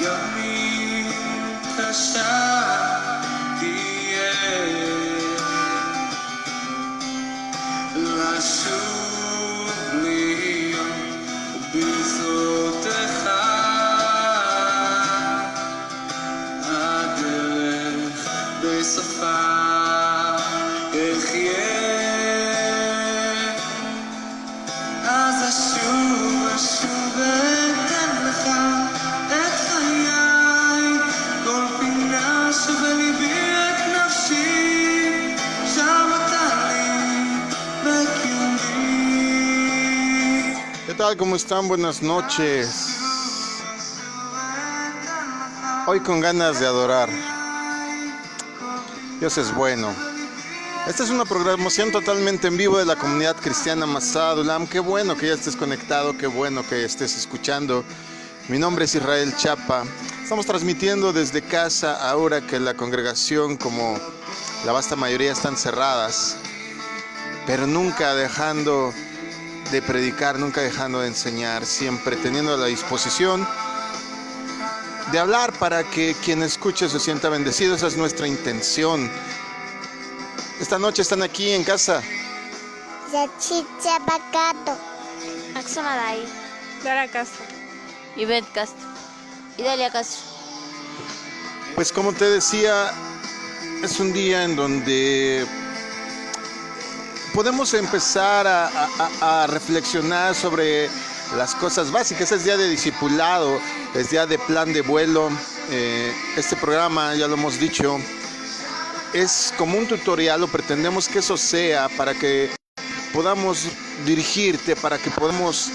ימים קשה תהיה לשוב להיות בזרועותיך הדרך בסופה אחיה אז אשוב ואתן לך את חיי כל פינה שבליבי את נפשי שם אתה לי בקיומי. ¿Qué tal? ¿Cómo están? Buenas noches. Hoy con ganas de adorar. Dios es bueno. Esta es una programación totalmente en vivo de la comunidad cristiana Masad Ulam. Qué bueno que ya estés conectado, qué bueno que estés escuchando. Mi nombre es Israel Chapa. Estamos transmitiendo desde casa ahora que la congregación, como la vasta mayoría, están cerradas, pero nunca dejando de predicar, nunca dejando de enseñar, siempre teniendo la disposición de hablar para que quien escuche se sienta bendecido. Esa es nuestra intención. Esta noche están aquí en casa Yachicha Bacato, Axomaday, Dora Castro, Ivette Castro, Idalia Castro. Pues como te decía, es un día en donde podemos empezar a reflexionar sobre las cosas básicas. Es día de discipulado, es día de plan de vuelo. Este programa, ya lo hemos dicho, es como un tutorial, o pretendemos que eso sea para que podamos dirigirte, para que podamos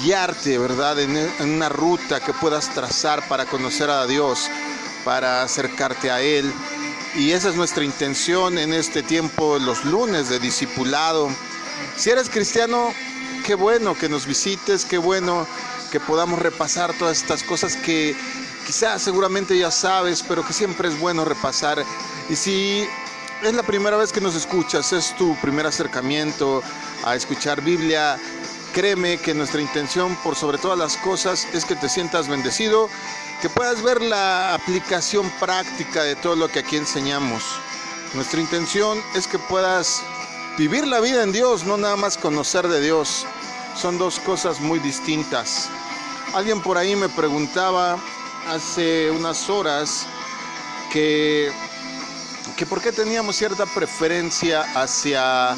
guiarte, ¿verdad? En una ruta que puedas trazar para conocer a Dios, para acercarte a Él. Y esa es nuestra intención en este tiempo, los lunes de discipulado. Si eres cristiano, qué bueno que nos visites, qué bueno que podamos repasar todas estas cosas que quizás seguramente ya sabes, pero que siempre es bueno repasar. Y si es la primera vez que nos escuchas, es tu primer acercamiento a escuchar Biblia, créeme que nuestra intención, por sobre todas las cosas, es que te sientas bendecido, que puedas ver la aplicación práctica de todo lo que aquí enseñamos. Nuestra intención es que puedas vivir la vida en Dios, no nada más conocer de Dios. Son dos cosas muy distintas. Alguien por ahí me preguntaba hace unas horas que por qué teníamos cierta preferencia hacia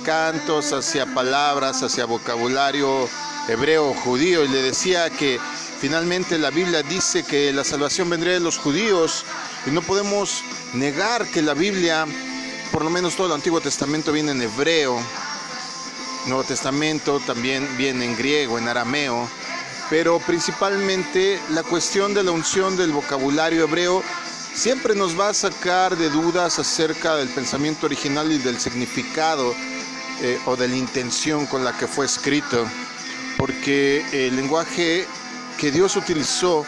cantos, hacia palabras, hacia vocabulario hebreo o judío, y le decía que finalmente la Biblia dice que la salvación vendría de los judíos y no podemos negar que la Biblia, por lo menos todo el Antiguo Testamento, viene en hebreo. Nuevo Testamento también viene en griego, en arameo, pero principalmente la cuestión de la unción del vocabulario hebreo siempre nos va a sacar de dudas acerca del pensamiento original y del significado o de la intención con la que fue escrito, porque el lenguaje que Dios utilizó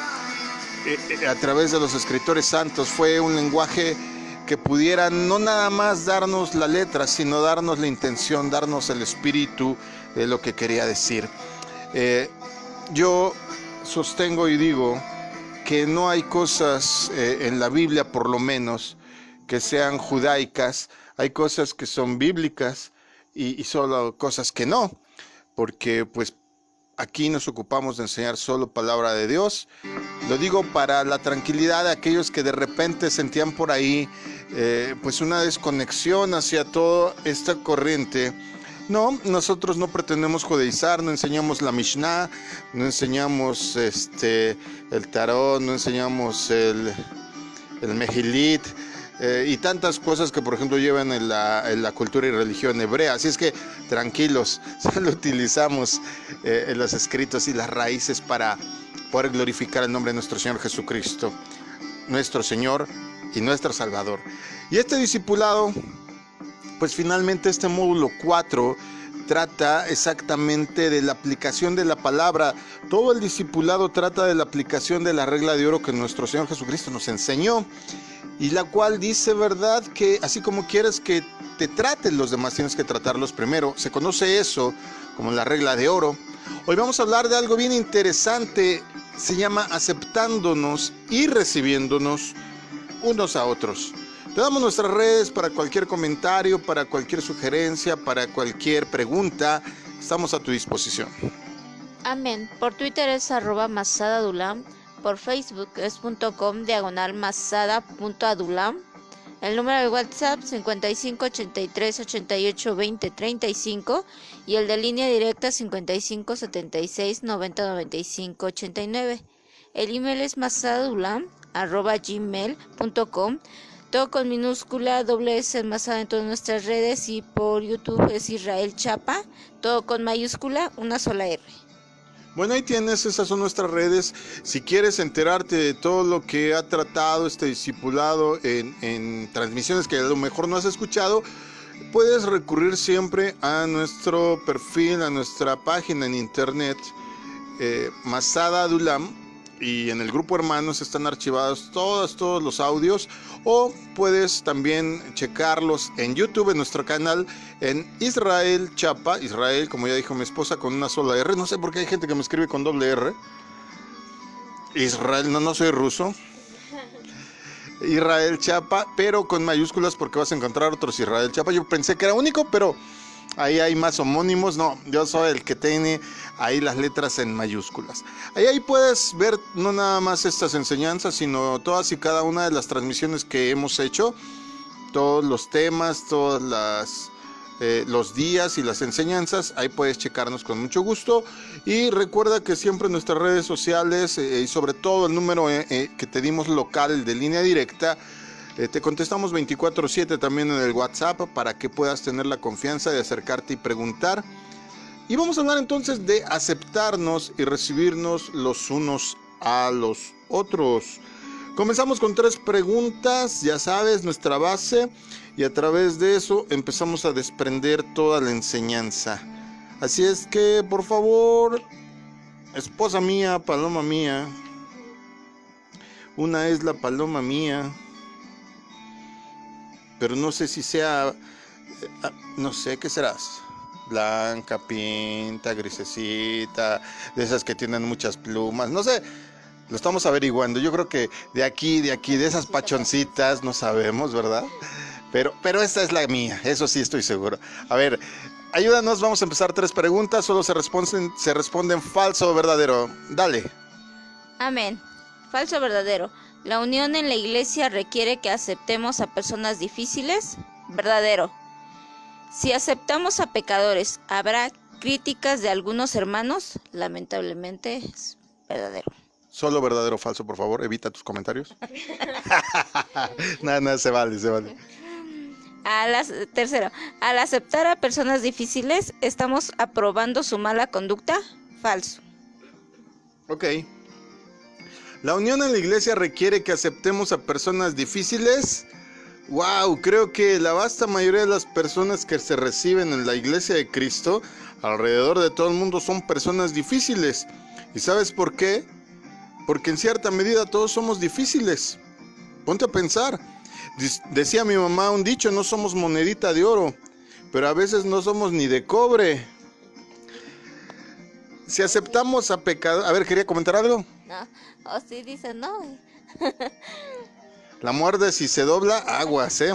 a través de los escritores santos fue un lenguaje que pudiera no nada más darnos la letra, sino darnos la intención, darnos el espíritu de lo que quería decir. Yo sostengo y digo que no hay cosas en la Biblia, por lo menos, que sean judaicas. Hay cosas que son bíblicas y solo cosas que no, porque pues aquí nos ocupamos de enseñar solo palabra de Dios. Lo digo para la tranquilidad de aquellos que de repente sentían por ahí pues una desconexión hacia toda esta corriente. No, nosotros no pretendemos judaizar, no enseñamos la Mishnah, no enseñamos el Tarot, no enseñamos el Mejilit y tantas cosas que por ejemplo llevan en la cultura y religión hebrea. Así es que tranquilos, solo utilizamos los escritos y las raíces para poder glorificar el nombre de nuestro Señor Jesucristo, nuestro Señor y nuestro Salvador. Y este discipulado, pues finalmente este módulo 4 trata exactamente de la aplicación de la palabra. Todo el discipulado trata de la aplicación de la regla de oro que nuestro Señor Jesucristo nos enseñó, y la cual dice, ¿verdad?, que así como quieres que te traten los demás, tienes que tratarlos primero. Se conoce eso como la regla de oro. Hoy vamos a hablar de algo bien interesante. se llama aceptándonos y recibiéndonos unos a otros. Te damos nuestras redes para cualquier comentario, para cualquier sugerencia, para cualquier pregunta. Estamos a tu disposición. Amén. Por Twitter es @masadadulam. Por Facebook es .com/masada.adulam. El número de WhatsApp 55 83 88 20 35 y el de línea directa 55 76 90 95 89. El email es masadadulam@gmail.com. Todo con minúscula, S Masada en todas nuestras redes, y por YouTube es Israel Chapa, todo con mayúscula, una sola R. Bueno, ahí tienes, esas son nuestras redes. Si quieres enterarte de todo lo que ha tratado este discipulado en transmisiones que a lo mejor no has escuchado, puedes recurrir siempre a nuestro perfil, a nuestra página en internet, Masada Adulam, y en el grupo Hermanos están archivados todos los audios, o puedes también checarlos en YouTube, en nuestro canal, en Israel Chapa, Israel, como ya dijo mi esposa, con una sola R. No sé por qué hay gente que me escribe con doble R. Israel, no soy ruso. Israel Chapa, pero con mayúsculas, porque vas a encontrar otros Israel Chapa. Yo pensé que era único, pero ahí hay más homónimos. No, yo soy el que tiene ahí las letras en mayúsculas. Ahí puedes ver no nada más estas enseñanzas, sino todas y cada una de las transmisiones que hemos hecho, todos los temas, los días y las enseñanzas. Ahí puedes checarnos con mucho gusto. Y recuerda que siempre en nuestras redes sociales, y sobre todo el número que te dimos local de línea directa, te contestamos 24/7 también en el WhatsApp, para que puedas tener la confianza de acercarte y preguntar. Y vamos a hablar entonces de aceptarnos y recibirnos los unos a los otros. Comenzamos con 3 preguntas, ya sabes, nuestra base, y a través de eso empezamos a desprender toda la enseñanza. Así es que, por favor, esposa mía, paloma mía, una es la paloma mía, pero no sé si sea, no sé, ¿qué serás? Blanca, pinta, grisecita, de esas que tienen muchas plumas, no sé, lo estamos averiguando. Yo creo que de aquí, de esas pachoncitas, no sabemos, ¿verdad? Pero esta es la mía, eso sí estoy seguro. A ver, ayúdanos, vamos a empezar 3 preguntas, solo se responden falso o verdadero. Dale. Amén. Falso o verdadero. ¿La unión en la iglesia requiere que aceptemos a personas difíciles? Verdadero. Si aceptamos a pecadores, ¿habrá críticas de algunos hermanos? Lamentablemente es verdadero. Solo verdadero o falso, por favor, evita tus comentarios. No, se vale. Tercero, al aceptar a personas difíciles, ¿estamos aprobando su mala conducta? Falso. Ok. ¿La unión en la iglesia requiere que aceptemos a personas difíciles? Wow, creo que la vasta mayoría de las personas que se reciben en la iglesia de Cristo, alrededor de todo el mundo, son personas difíciles. ¿Y sabes por qué? Porque en cierta medida todos somos difíciles. Ponte a pensar. Decía mi mamá un dicho: no somos monedita de oro, pero a veces no somos ni de cobre. Si aceptamos a pecadores... A ver, ¿quería comentar algo? No, o sí dice no. La muerde si se dobla, aguas, ¿eh?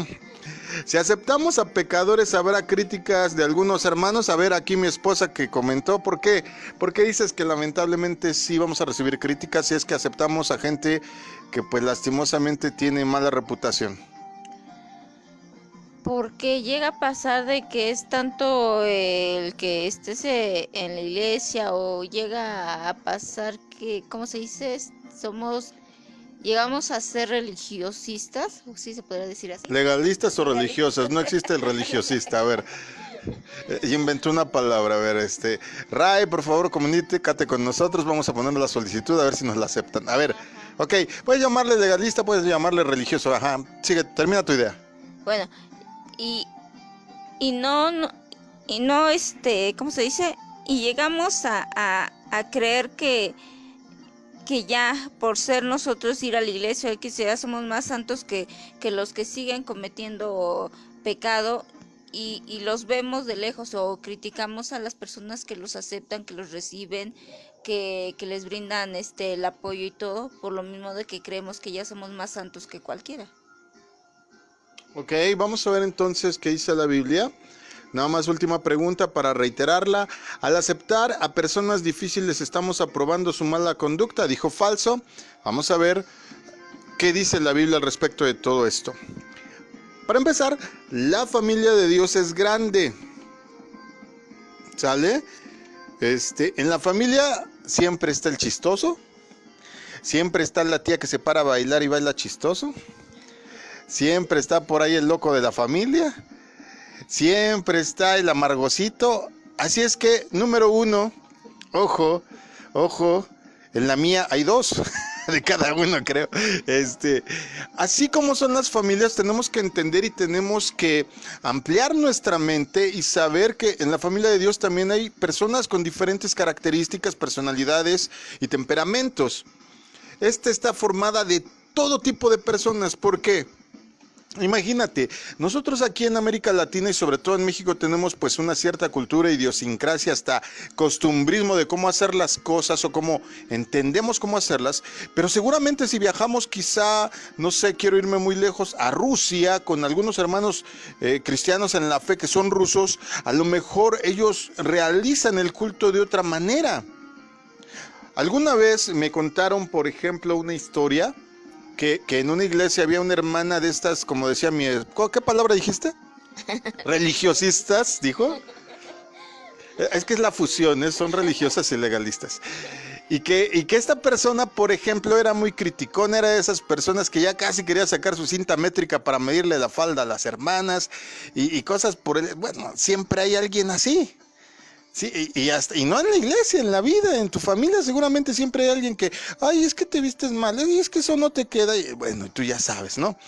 Si aceptamos a pecadores, habrá críticas de algunos hermanos. A ver, aquí mi esposa que comentó, ¿por qué? ¿Por qué dices que lamentablemente sí vamos a recibir críticas si es que aceptamos a gente que pues lastimosamente tiene mala reputación? Porque llega a pasar de que es tanto el que estés en la iglesia, o llega a pasar que, ¿cómo se dice? Llegamos a ser religiosistas, o sí se podría decir así. ¿Legalistas o religiosas? No existe el religiosista. A ver, inventé una palabra. A ver, Ray, por favor, comunícate con nosotros. Vamos a poner la solicitud a ver si nos la aceptan. A ver, ok, puedes llamarle legalista, puedes llamarle religioso. Ajá, sigue, termina tu idea. Bueno, y no, ¿cómo se dice? Y llegamos a creer que ya por ser nosotros ir a la iglesia, que ya somos más santos que los que siguen cometiendo pecado, y los vemos de lejos, o criticamos a las personas que los aceptan, que los reciben, que les brindan el apoyo y todo, por lo mismo de que creemos que ya somos más santos que cualquiera. Ok, vamos a ver entonces qué dice la Biblia. Nada más última pregunta para reiterarla. Al aceptar a personas difíciles estamos aprobando su mala conducta, dijo falso. Vamos a ver qué dice la Biblia al respecto de todo esto. Para empezar, la familia de Dios es grande. ¿Sale? En la familia siempre está el chistoso. Siempre está la tía que se para a bailar y baila chistoso. Siempre está por ahí el loco de la familia. Siempre está el amargosito. Así es que, número 1, ojo, en la mía hay 2 de cada uno, creo. Así como son las familias, tenemos que entender y tenemos que ampliar nuestra mente y saber que en la familia de Dios también hay personas con diferentes características, personalidades y temperamentos. Está formada de todo tipo de personas. ¿Por qué? Imagínate, nosotros aquí en América Latina y sobre todo en México tenemos pues una cierta cultura, idiosincrasia, hasta costumbrismo de cómo hacer las cosas o cómo entendemos cómo hacerlas, pero seguramente si viajamos quizá, no sé, quiero irme muy lejos, a Rusia con algunos hermanos cristianos en la fe que son rusos, a lo mejor ellos realizan el culto de otra manera. Alguna vez me contaron, por ejemplo, una historia que en una iglesia había una hermana de estas, como decía ¿qué palabra dijiste? Religiosistas, dijo. Es que es la fusión, son religiosas y legalistas. Y que esta persona, por ejemplo, era muy criticona, era de esas personas que ya casi quería sacar su cinta métrica para medirle la falda a las hermanas y cosas por el... Bueno, siempre hay alguien así. Sí, y no en la iglesia, en la vida, en tu familia seguramente siempre hay alguien que, ay, es que te vistes mal, ay, es que eso no te queda, y bueno, tú ya sabes, ¿no?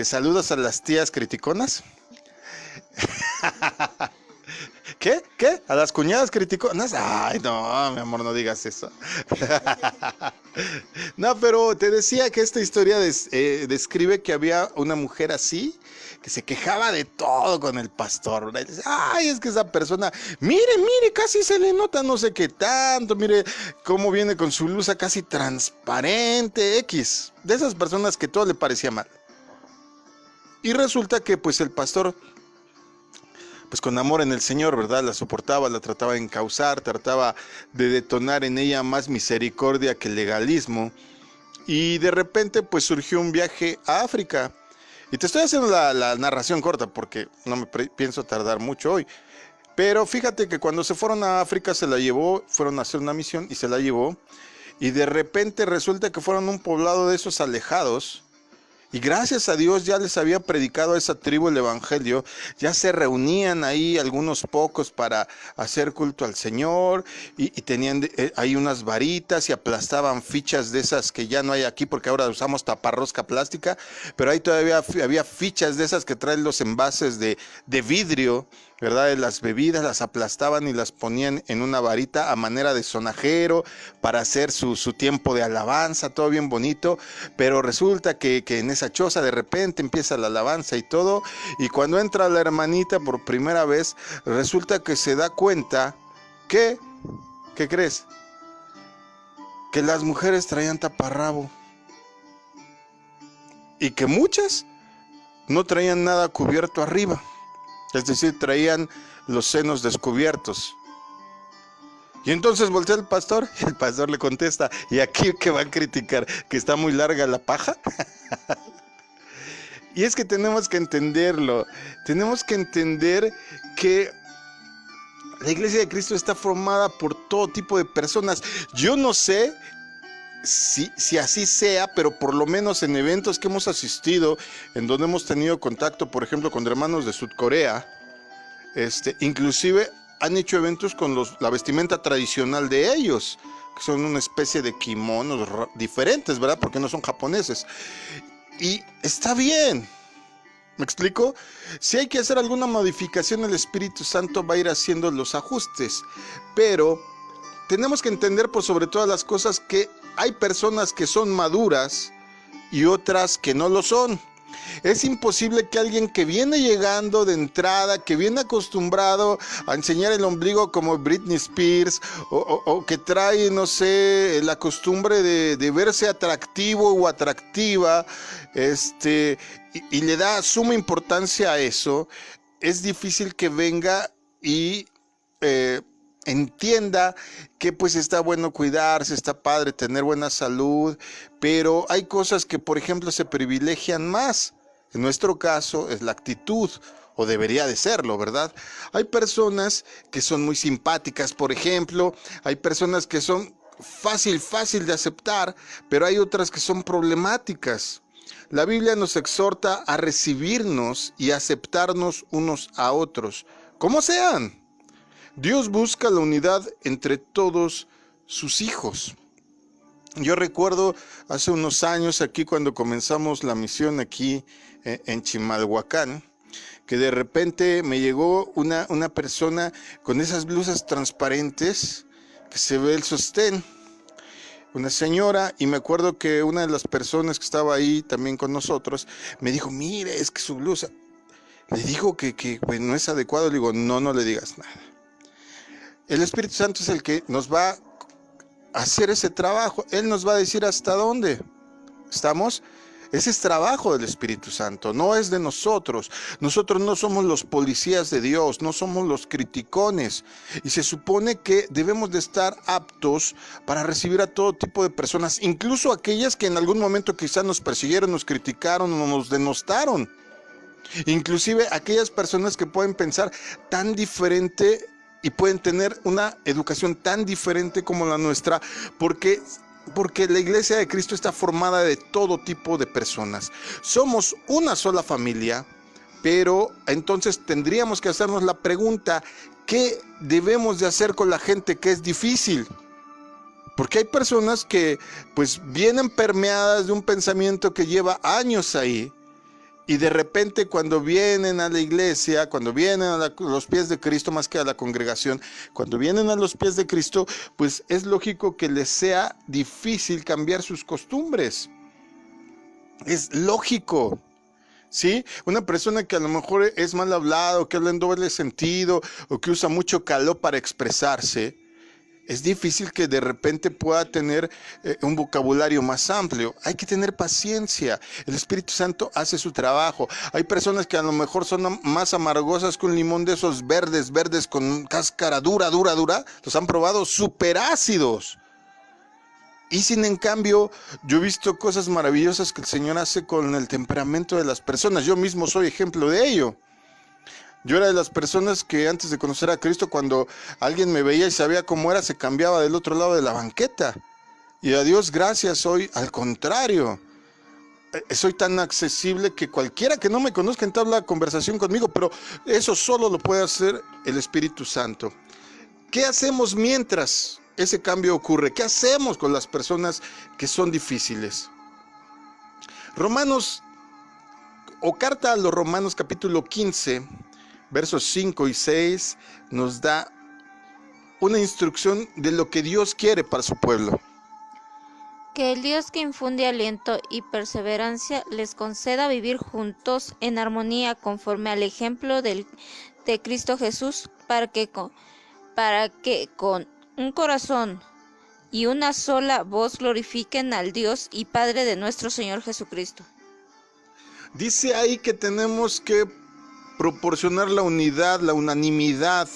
Saludos a las tías criticonas. ¿Qué? ¿A las cuñadas criticonas? Ay, no, mi amor, no digas eso. No, pero te decía que esta historia describe que había una mujer así, que se quejaba de todo con el pastor. Ay, es que esa persona, mire, casi se le nota no sé qué tanto, mire cómo viene con su blusa casi transparente, X. De esas personas que todo le parecía mal. Y resulta que pues el pastor, pues con amor en el Señor, ¿verdad? La soportaba, la trataba de encauzar, trataba de detonar en ella más misericordia que legalismo. Y de repente pues surgió un viaje a África. Y te estoy haciendo la narración corta porque no me pienso tardar mucho hoy. Pero fíjate que cuando se fueron a África se la llevó, fueron a hacer una misión y se la llevó. Y de repente resulta que fueron a un poblado de esos alejados. Y gracias a Dios ya les había predicado a esa tribu el evangelio, ya se reunían ahí algunos pocos para hacer culto al Señor y tenían ahí unas varitas y aplastaban fichas de esas que ya no hay aquí porque ahora usamos taparrosca plástica, pero ahí todavía había fichas de esas que traen los envases de vidrio, ¿verdad? De las bebidas, las aplastaban y las ponían en una varita a manera de sonajero para hacer su tiempo de alabanza, todo bien bonito, pero resulta que en esa choza de repente empieza la alabanza y todo, y cuando entra la hermanita por primera vez, resulta que se da cuenta que, ¿qué crees? Que las mujeres traían taparrabo y que muchas no traían nada cubierto arriba. Es decir, traían los senos descubiertos. Y entonces voltea el pastor y el pastor le contesta, ¿y aquí qué van a criticar? ¿Que está muy larga la paja? Y es que tenemos que entenderlo. Tenemos que entender que la Iglesia de Cristo está formada por todo tipo de personas. Yo no sé si así sea, pero por lo menos en eventos que hemos asistido, en donde hemos tenido contacto, por ejemplo, con hermanos de Sudcorea, inclusive han hecho eventos con la vestimenta tradicional de ellos, que son una especie de kimonos diferentes, ¿verdad? Porque no son japoneses. Y está bien. ¿Me explico? Si hay que hacer alguna modificación, el Espíritu Santo va a ir haciendo los ajustes, pero tenemos que entender por sobre todas las cosas que hay personas que son maduras y otras que no lo son. Es imposible que alguien que viene llegando de entrada, que viene acostumbrado a enseñar el ombligo como Britney Spears, o que trae, no sé, la costumbre de verse atractivo o atractiva, y le da suma importancia a eso, es difícil que venga y entienda que pues está bueno cuidarse, está padre tener buena salud, pero hay cosas que, por ejemplo, se privilegian más. En nuestro caso es la actitud, o debería de serlo, ¿verdad? Hay personas que son muy simpáticas, por ejemplo, hay personas que son fácil de aceptar, pero hay otras que son problemáticas. La Biblia nos exhorta a recibirnos y aceptarnos unos a otros, como sean. Dios busca la unidad entre todos sus hijos. Yo recuerdo hace unos años aquí cuando comenzamos la misión aquí en Chimalhuacán, que de repente me llegó una persona con esas blusas transparentes que se ve el sostén. Una señora, y me acuerdo que una de las personas que estaba ahí también con nosotros me dijo, mire, es que su blusa, le digo que pues, no es adecuado. Le digo, no le digas nada. El Espíritu Santo es el que nos va a hacer ese trabajo. Él nos va a decir hasta dónde estamos. Ese es trabajo del Espíritu Santo, no es de nosotros. Nosotros no somos los policías de Dios, no somos los criticones. Y se supone que debemos de estar aptos para recibir a todo tipo de personas, incluso aquellas que en algún momento quizás nos persiguieron, nos criticaron o nos denostaron. Inclusive aquellas personas que pueden pensar tan diferente y pueden tener una educación tan diferente como la nuestra, porque la iglesia de Cristo está formada de todo tipo de personas. Somos una sola familia, pero entonces tendríamos que hacernos la pregunta, ¿qué debemos de hacer con la gente que es difícil? Porque hay personas que pues vienen permeadas de un pensamiento que lleva años ahí, y de repente cuando vienen a la iglesia, cuando vienen a los pies de Cristo, más que a la congregación, cuando vienen a los pies de Cristo, pues es lógico que les sea difícil cambiar sus costumbres. Es lógico, ¿sí? Una persona que a lo mejor es mal hablado, que habla en doble sentido, o que usa mucho calor para expresarse, es difícil que de repente pueda tener un vocabulario más amplio. Hay que tener paciencia. El Espíritu Santo hace su trabajo. Hay personas que a lo mejor son más amargosas que un limón de esos verdes con cáscara dura. Los han probado súper ácidos. Y sin en cambio, yo he visto cosas maravillosas que el Señor hace con el temperamento de las personas. Yo mismo soy ejemplo de ello. Yo era de las personas que antes de conocer a Cristo, cuando alguien me veía y sabía cómo era, se cambiaba del otro lado de la banqueta. Y a Dios gracias, hoy al contrario. Soy tan accesible que cualquiera que no me conozca entabla conversación conmigo, pero eso solo lo puede hacer el Espíritu Santo. ¿Qué hacemos mientras ese cambio ocurre? ¿Qué hacemos con las personas que son difíciles? Romanos, o carta a los Romanos capítulo 15, versos 5 y 6, nos da una instrucción de lo que Dios quiere para su pueblo. Que el Dios que infunde aliento y perseverancia les conceda vivir juntos en armonía conforme al ejemplo de Cristo Jesús, para que con un corazón y una sola voz glorifiquen al Dios y Padre de nuestro Señor Jesucristo. Dice ahí que tenemos que proporcionar la unidad, la unanimidad.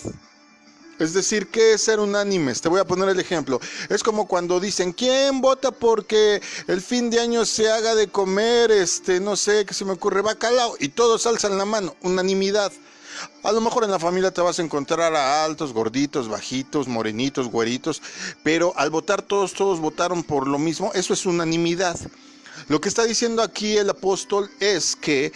Es decir, ¿qué es ser unánimes? Te voy a poner el ejemplo. Es como cuando dicen, ¿quién vota porque el fin de año se haga de comer, no sé, qué se me ocurre, bacalao? Y todos alzan la mano, unanimidad. A lo mejor en la familia te vas a encontrar a altos, gorditos, bajitos, morenitos, güeritos, pero al votar todos votaron por lo mismo. Eso es unanimidad. Lo que está diciendo aquí el apóstol es que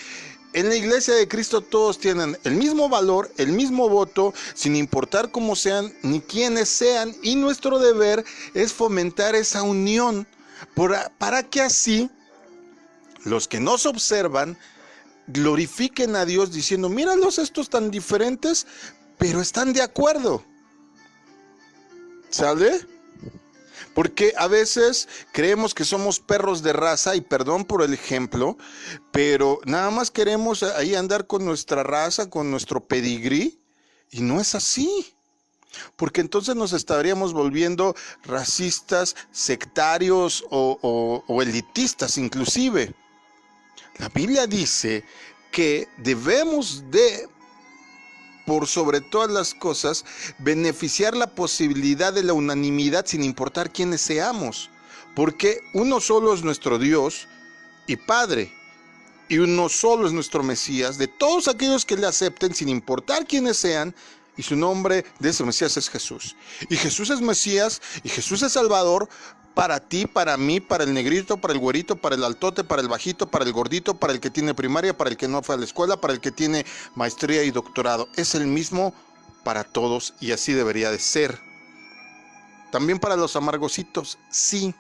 en la iglesia de Cristo todos tienen el mismo valor, el mismo voto, sin importar cómo sean ni quiénes sean, y nuestro deber es fomentar esa unión para que así los que nos observan glorifiquen a Dios diciendo, míralos estos tan diferentes, pero están de acuerdo. ¿Sale? Porque a veces creemos que somos perros de raza, y perdón por el ejemplo, pero nada más queremos ahí andar con nuestra raza, con nuestro pedigrí, y no es así. Porque entonces nos estaríamos volviendo racistas, sectarios o elitistas inclusive. La Biblia dice que debemos de, por sobre todas las cosas, beneficiar la posibilidad de la unanimidad sin importar quiénes seamos. Porque uno solo es nuestro Dios y Padre. Y uno solo es nuestro Mesías, de todos aquellos que le acepten sin importar quiénes sean. Y su nombre de ese Mesías es Jesús. Y Jesús es Mesías y Jesús es Salvador para ti, para mí, para el negrito, para el güerito, para el altote, para el bajito, para el gordito, para el que tiene primaria, para el que no fue a la escuela, para el que tiene maestría y doctorado. Es el mismo para todos y así debería de ser. También para los amargositos, sí.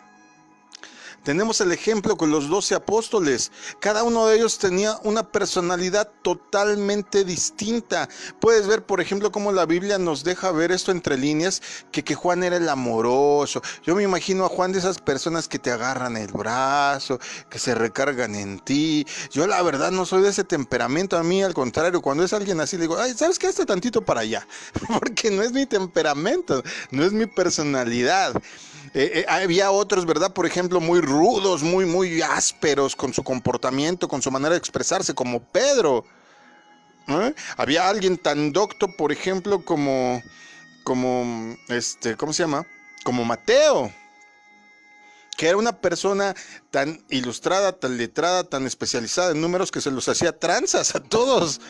Tenemos el ejemplo con los 12 apóstoles. Cada uno de ellos tenía una personalidad totalmente distinta. Puedes ver, por ejemplo, cómo la Biblia nos deja ver esto entre líneas, que Juan era el amoroso. Yo me imagino a Juan de esas personas que te agarran el brazo, que se recargan en ti. Yo la verdad no soy de ese temperamento. A mí, al contrario, cuando es alguien así, le digo, ay, ¿sabes qué? Hazte tantito para allá. Porque no es mi temperamento, no es mi personalidad. Había otros, ¿verdad? Por ejemplo, muy rudos, muy ásperos con su comportamiento, con su manera de expresarse, como Pedro. Había alguien tan docto, por ejemplo, como ¿cómo se llama? Como Mateo, que era una persona tan ilustrada, tan letrada, tan especializada en números que se los hacía tranzas a todos.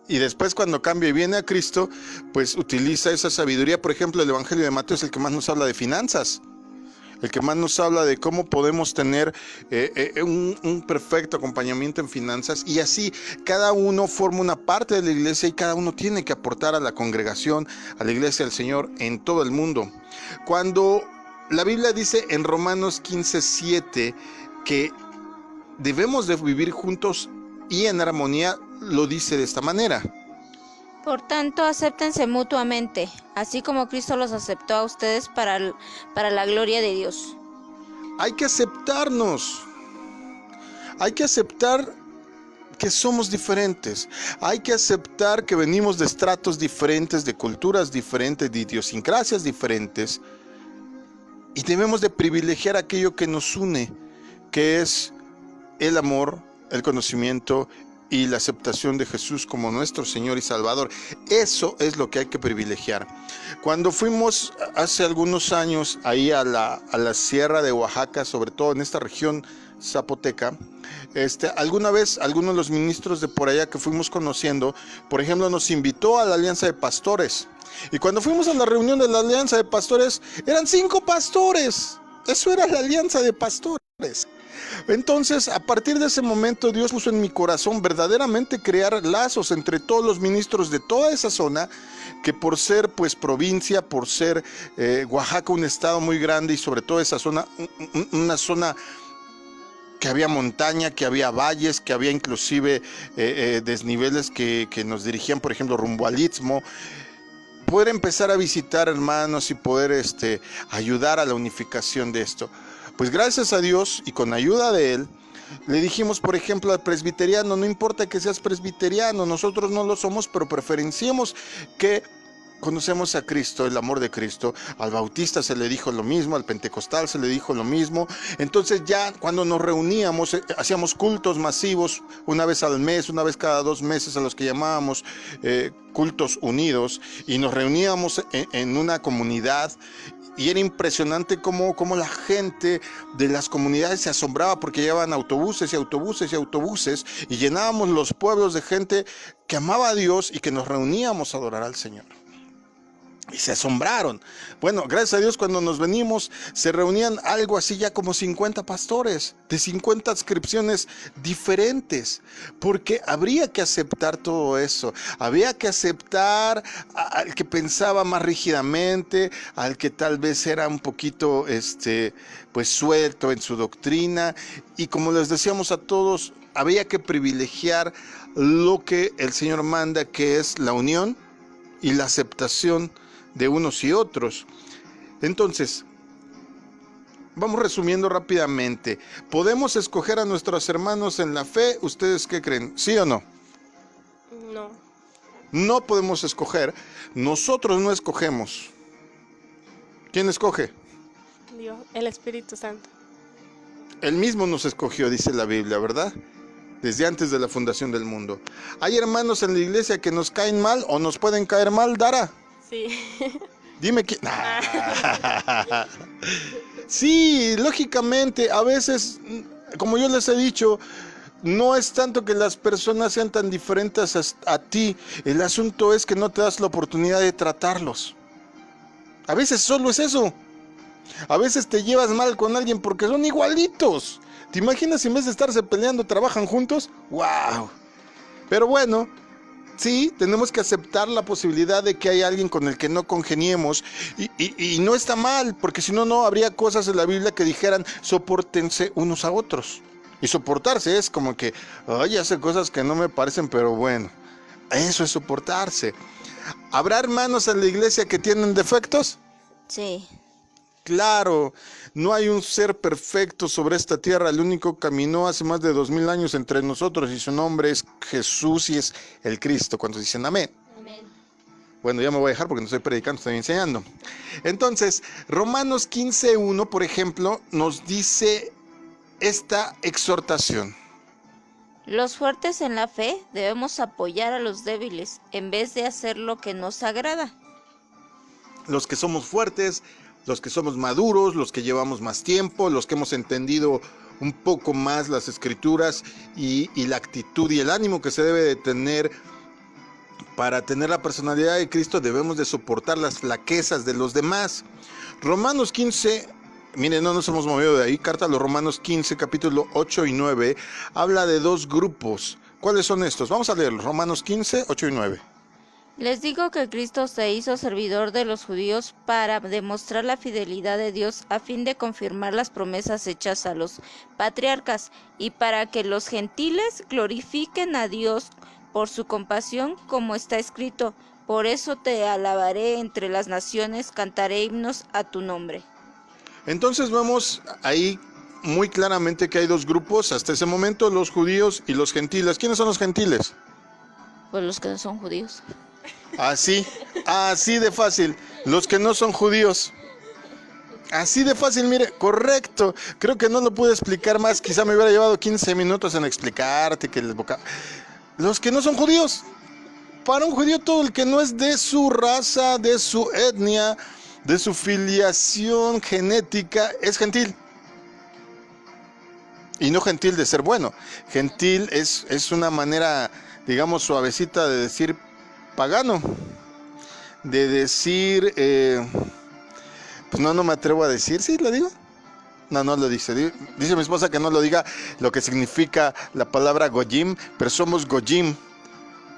Y después, cuando cambia y viene a Cristo, pues utiliza esa sabiduría. Por ejemplo, el Evangelio de Mateo es el que más nos habla de finanzas, el que más nos habla de cómo podemos tener un perfecto acompañamiento en finanzas. Y así, cada uno forma una parte de la iglesia y cada uno tiene que aportar a la congregación, a la iglesia del Señor en todo el mundo. Cuando la Biblia dice en Romanos 15:7 que debemos de vivir juntos y en armonía, lo dice de esta manera. Por tanto, acéptense mutuamente, así como Cristo los aceptó a ustedes para la gloria de Dios. Hay que aceptarnos. Hay que aceptar que somos diferentes. Hay que aceptar que venimos de estratos diferentes, de culturas diferentes, de idiosincrasias diferentes. Y debemos de privilegiar aquello que nos une, que es el amor, el conocimiento y la aceptación de Jesús como nuestro Señor y Salvador. Eso es lo que hay que privilegiar. Cuando fuimos hace algunos años ahí a la sierra de Oaxaca, sobre todo en esta región zapoteca, alguna vez alguno de los ministros de por allá que fuimos conociendo, por ejemplo, nos invitó a la Alianza de Pastores. Y cuando fuimos a la reunión de la Alianza de Pastores, eran 5 pastores. Eso era la Alianza de Pastores. Entonces, a partir de ese momento, Dios puso en mi corazón verdaderamente crear lazos entre todos los ministros de toda esa zona, que por ser pues provincia, por ser Oaxaca un estado muy grande y sobre todo esa zona, una zona que había montaña, que había valles, que había inclusive desniveles que nos dirigían, por ejemplo, rumbo al Istmo, poder empezar a visitar hermanos y poder ayudar a la unificación de esto. Pues gracias a Dios y con ayuda de Él, le dijimos, por ejemplo, al presbiteriano, no importa que seas presbiteriano, nosotros no lo somos, pero preferenciamos que conocemos a Cristo, el amor de Cristo. Al bautista se le dijo lo mismo, al pentecostal se le dijo lo mismo. Entonces ya cuando nos reuníamos, hacíamos cultos masivos, una vez al mes, una vez cada 2 meses, a los que llamábamos cultos unidos, y nos reuníamos en una comunidad. Y era impresionante cómo la gente de las comunidades se asombraba porque llevaban autobuses y autobuses y autobuses y llenábamos los pueblos de gente que amaba a Dios y que nos reuníamos a adorar al Señor. Y se asombraron. Bueno, gracias a Dios, cuando nos venimos se reunían algo así ya como 50 pastores de 50 adscripciones diferentes, porque habría que aceptar todo eso. Había que aceptar al que pensaba más rígidamente, al que tal vez era un poquito pues suelto en su doctrina, y como les decíamos a todos, había que privilegiar lo que el Señor manda, que es la unión y la aceptación de unos y otros. Entonces, vamos resumiendo rápidamente. ¿Podemos escoger a nuestros hermanos en la fe? ¿Ustedes qué creen? ¿Sí o no? No. No podemos escoger. Nosotros no escogemos. ¿Quién escoge? Dios, el Espíritu Santo. Él mismo nos escogió, dice la Biblia, ¿verdad? Desde antes de la fundación del mundo. ¿Hay hermanos en la iglesia que nos caen mal o nos pueden caer mal, Dara? Sí. Dime que... Sí, lógicamente, a veces, como yo les he dicho, no es tanto que las personas sean tan diferentes a ti. El asunto es que no te das la oportunidad de tratarlos. A veces solo es eso. A veces te llevas mal con alguien porque son igualitos. ¿Te imaginas si en vez de estarse peleando trabajan juntos? ¡Wow! Pero bueno, sí, tenemos que aceptar la posibilidad de que hay alguien con el que no congeniemos y no está mal, porque si no, no habría cosas en la Biblia que dijeran sopórtense unos a otros. Y soportarse es como que, ay, hace cosas que no me parecen, pero bueno, eso es soportarse. ¿Habrá hermanos en la iglesia que tienen defectos? Sí. Claro, no hay un ser perfecto sobre esta tierra. El único caminó hace más de 2000 años entre nosotros y su nombre es Jesús y es el Cristo. ¿Cuántos dicen amén? Amén. Bueno, ya me voy a dejar porque no estoy predicando, estoy enseñando. Entonces, Romanos 15:1, por ejemplo, nos dice esta exhortación. Los fuertes en la fe debemos apoyar a los débiles en vez de hacer lo que nos agrada. Los que somos fuertes, los que somos maduros, los que llevamos más tiempo, los que hemos entendido un poco más las escrituras y la actitud y el ánimo que se debe de tener para tener la personalidad de Cristo, debemos de soportar las flaquezas de los demás. Romanos 15, miren, no nos hemos movido de ahí, carta a los Romanos 15, capítulo 8 y 9, habla de dos grupos. ¿Cuáles son estos? Vamos a leerlos, Romanos 15, 8 y 9. Les digo que Cristo se hizo servidor de los judíos para demostrar la fidelidad de Dios a fin de confirmar las promesas hechas a los patriarcas y para que los gentiles glorifiquen a Dios por su compasión, como está escrito: por eso te alabaré entre las naciones, cantaré himnos a tu nombre. Entonces vemos ahí muy claramente que hay dos grupos hasta ese momento, los judíos y los gentiles. ¿Quiénes son los gentiles? Pues los que no son judíos. Así de fácil, los que no son judíos. Así de fácil, mire, correcto. Creo que no lo pude explicar más, quizá me hubiera llevado 15 minutos en explicarte que los que no son judíos. Para un judío, todo el que no es de su raza, de su etnia, de su filiación genética, es gentil. Y no gentil de ser bueno. Gentil es una manera, digamos, suavecita de decir pagano, de decir, pues no me atrevo a decir, ¿sí lo digo? No lo dice, dice mi esposa que no lo diga lo que significa la palabra goyim, pero somos goyim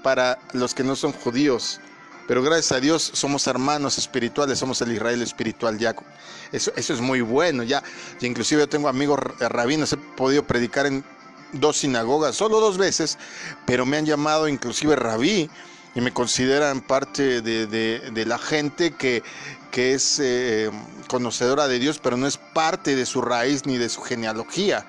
para los que no son judíos, pero gracias a Dios somos hermanos espirituales, somos el Israel espiritual ya. Eso es muy bueno, ya inclusive yo tengo amigos rabinos, he podido predicar en 2 sinagogas, solo 2 veces, pero me han llamado inclusive rabí, y me consideran parte de la gente que es conocedora de Dios, pero no es parte de su raíz ni de su genealogía.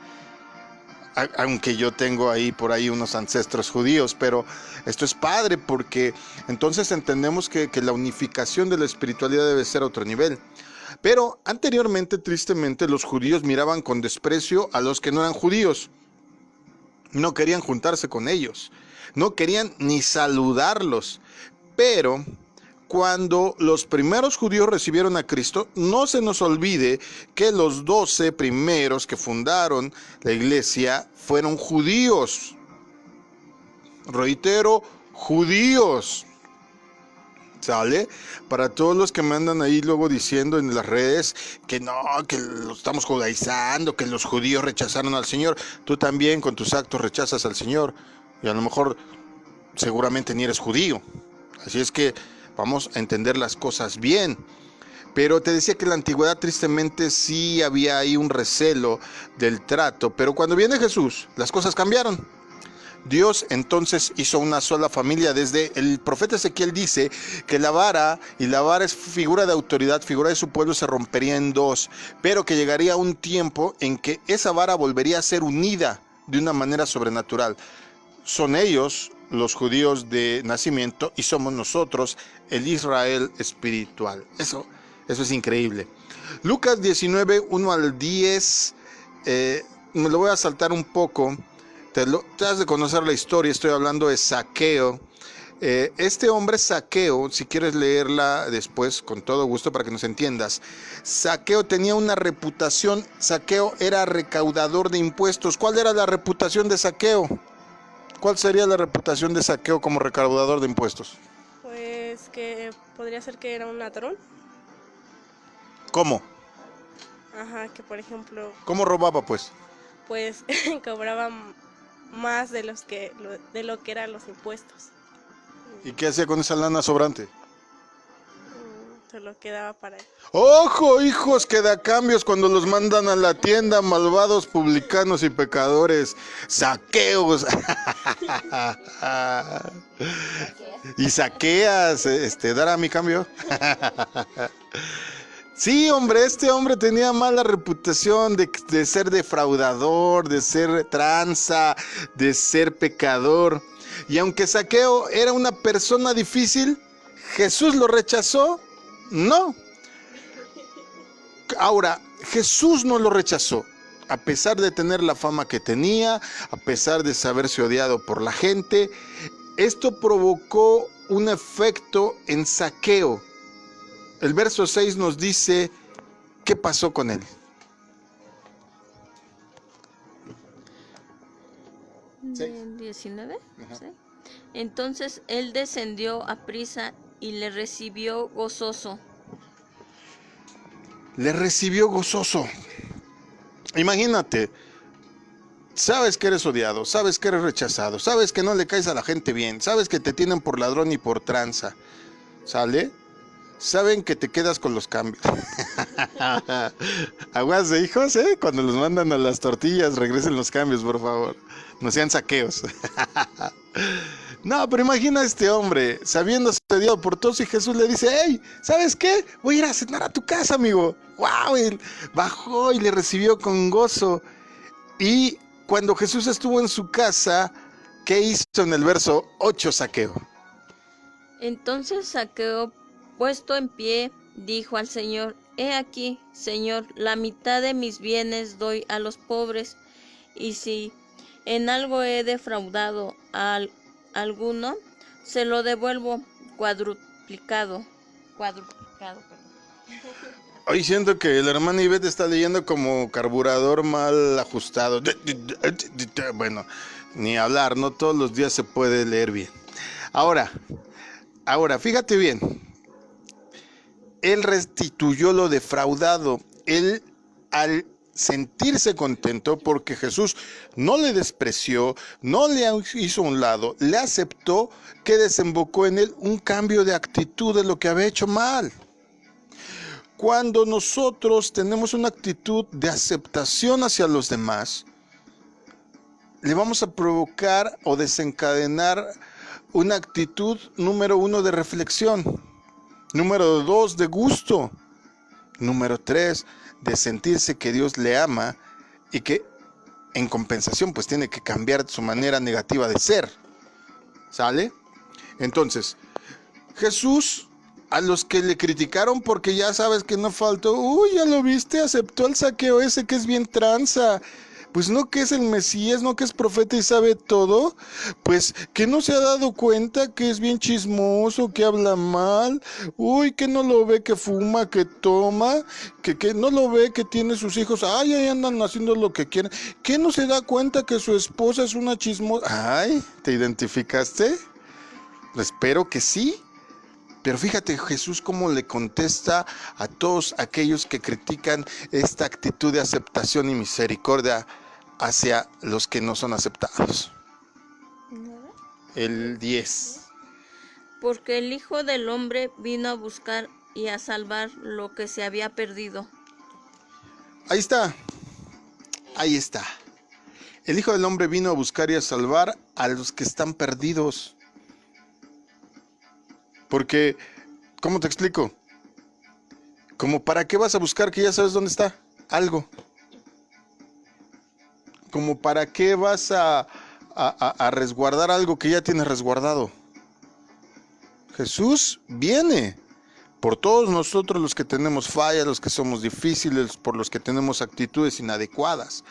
Aunque yo tengo por ahí unos ancestros judíos, pero esto es padre porque entonces entendemos que la unificación de la espiritualidad debe ser a otro nivel. Pero anteriormente, tristemente, los judíos miraban con desprecio a los que no eran judíos. No querían juntarse con ellos. No querían ni saludarlos, pero cuando los primeros judíos recibieron a Cristo, no se nos olvide que los 12 primeros que fundaron la iglesia fueron judíos. Reitero, judíos. ¿Sale? Para todos los que me andan ahí luego diciendo en las redes que no, que lo estamos judaizando, que los judíos rechazaron al Señor, tú también con tus actos rechazas al Señor. Y a lo mejor seguramente ni eres judío. Así es que vamos a entender las cosas bien. Pero te decía que en la antigüedad tristemente sí había ahí un recelo del trato. Pero cuando viene Jesús, las cosas cambiaron. Dios entonces hizo una sola familia. Desde el profeta Ezequiel dice que la vara, y la vara es figura de autoridad, figura de su pueblo, se rompería en dos, pero que llegaría un tiempo en que esa vara volvería a ser unida de una manera sobrenatural. Son ellos los judíos de nacimiento y somos nosotros el Israel espiritual. Eso es increíble. Lucas 19, 1 al 10, me lo voy a saltar un poco. Te has de conocer la historia, estoy hablando de Zaqueo. Este hombre Zaqueo, si quieres leerla después, con todo gusto para que nos entiendas. Zaqueo tenía una reputación, Zaqueo era recaudador de impuestos. ¿Cuál era la reputación de Zaqueo? ¿Cuál sería la reputación de Zaqueo como recaudador de impuestos? Pues que podría ser que era un ladrón. ¿Cómo? Ajá, que por ejemplo, ¿Cómo robaba, pues? pues cobraba más de lo que eran los impuestos. ¿Y qué hacía con esa lana sobrante? Se lo quedaba para él. ¡Ojo, hijos, que da cambios cuando los mandan a la tienda, malvados publicanos y pecadores! ¡Saqueos! ¿Y saqueas? ¿Dará mi cambio? Sí, hombre, este hombre tenía mala reputación de ser defraudador, de ser tranza, de ser pecador. Y aunque Zaqueo era una persona difícil, ¿Jesús lo rechazó? No. Ahora, Jesús no lo rechazó. A pesar de tener la fama que tenía, a pesar de saberse odiado por la gente, esto provocó un efecto en Zaqueo. El verso 6 nos dice qué pasó con él. Del 19, ¿sí? Entonces él descendió a prisa y le recibió gozoso. Le recibió gozoso. Imagínate, sabes que eres odiado, sabes que eres rechazado, sabes que no le caes a la gente bien, sabes que te tienen por ladrón y por tranza. ¿Sale? Saben que te quedas con los cambios. Aguas de hijos, ¿eh? Cuando los mandan a las tortillas, regresen los cambios, por favor. No sean saqueos. No, pero imagina a este hombre, sabiéndose odiado por todos, y Jesús le dice: hey, ¿sabes qué? Voy a ir a cenar a tu casa, amigo. ¡Wow! Él bajó y le recibió con gozo. Y cuando Jesús estuvo en su casa, ¿qué hizo en el verso 8 Zaqueo? Entonces Zaqueo, puesto en pie, dijo al Señor: He aquí, Señor, la mitad de mis bienes doy a los pobres, y si en algo he defraudado a alguno, se lo devuelvo cuadruplicado. Perdón. Hoy siento que el hermano Ivette está leyendo como carburador mal ajustado. Bueno, ni hablar, no todos los días se puede leer bien. Ahora, fíjate bien. Él restituyó lo defraudado. Él, al sentirse contento porque Jesús no le despreció, no le hizo a un lado, le aceptó, que desembocó en él un cambio de actitud de lo que había hecho mal. Cuando nosotros tenemos una actitud de aceptación hacia los demás, le vamos a provocar o desencadenar una actitud, número 1, de reflexión, número 2, de gusto, número 3, de sentirse que Dios le ama y que en compensación pues tiene que cambiar su manera negativa de ser. ¿Sale? Entonces, Jesús, a los que le criticaron porque ya sabes que no faltó, ya lo viste, aceptó el Zaqueo ese que es bien tranza, pues no que es el Mesías, no que es profeta y sabe todo, pues que no se ha dado cuenta que es bien chismoso, que habla mal, que no lo ve que fuma, que toma, que no lo ve que tiene sus hijos, ahí andan haciendo lo que quieren, que no se da cuenta que su esposa es una chismosa. ¿Te identificaste? Espero que sí. Pero fíjate Jesús cómo le contesta a todos aquellos que critican esta actitud de aceptación y misericordia hacia los que no son aceptados. El 10. Porque el Hijo del Hombre vino a buscar y a salvar lo que se había perdido. Ahí está. El Hijo del Hombre vino a buscar y a salvar a los que están perdidos. Porque, ¿cómo te explico? Como para qué vas a buscar que ya sabes dónde está algo. Como para qué vas a resguardar algo que ya tienes resguardado. Jesús viene por todos nosotros los que tenemos fallas, los que somos difíciles, por los que tenemos actitudes inadecuadas.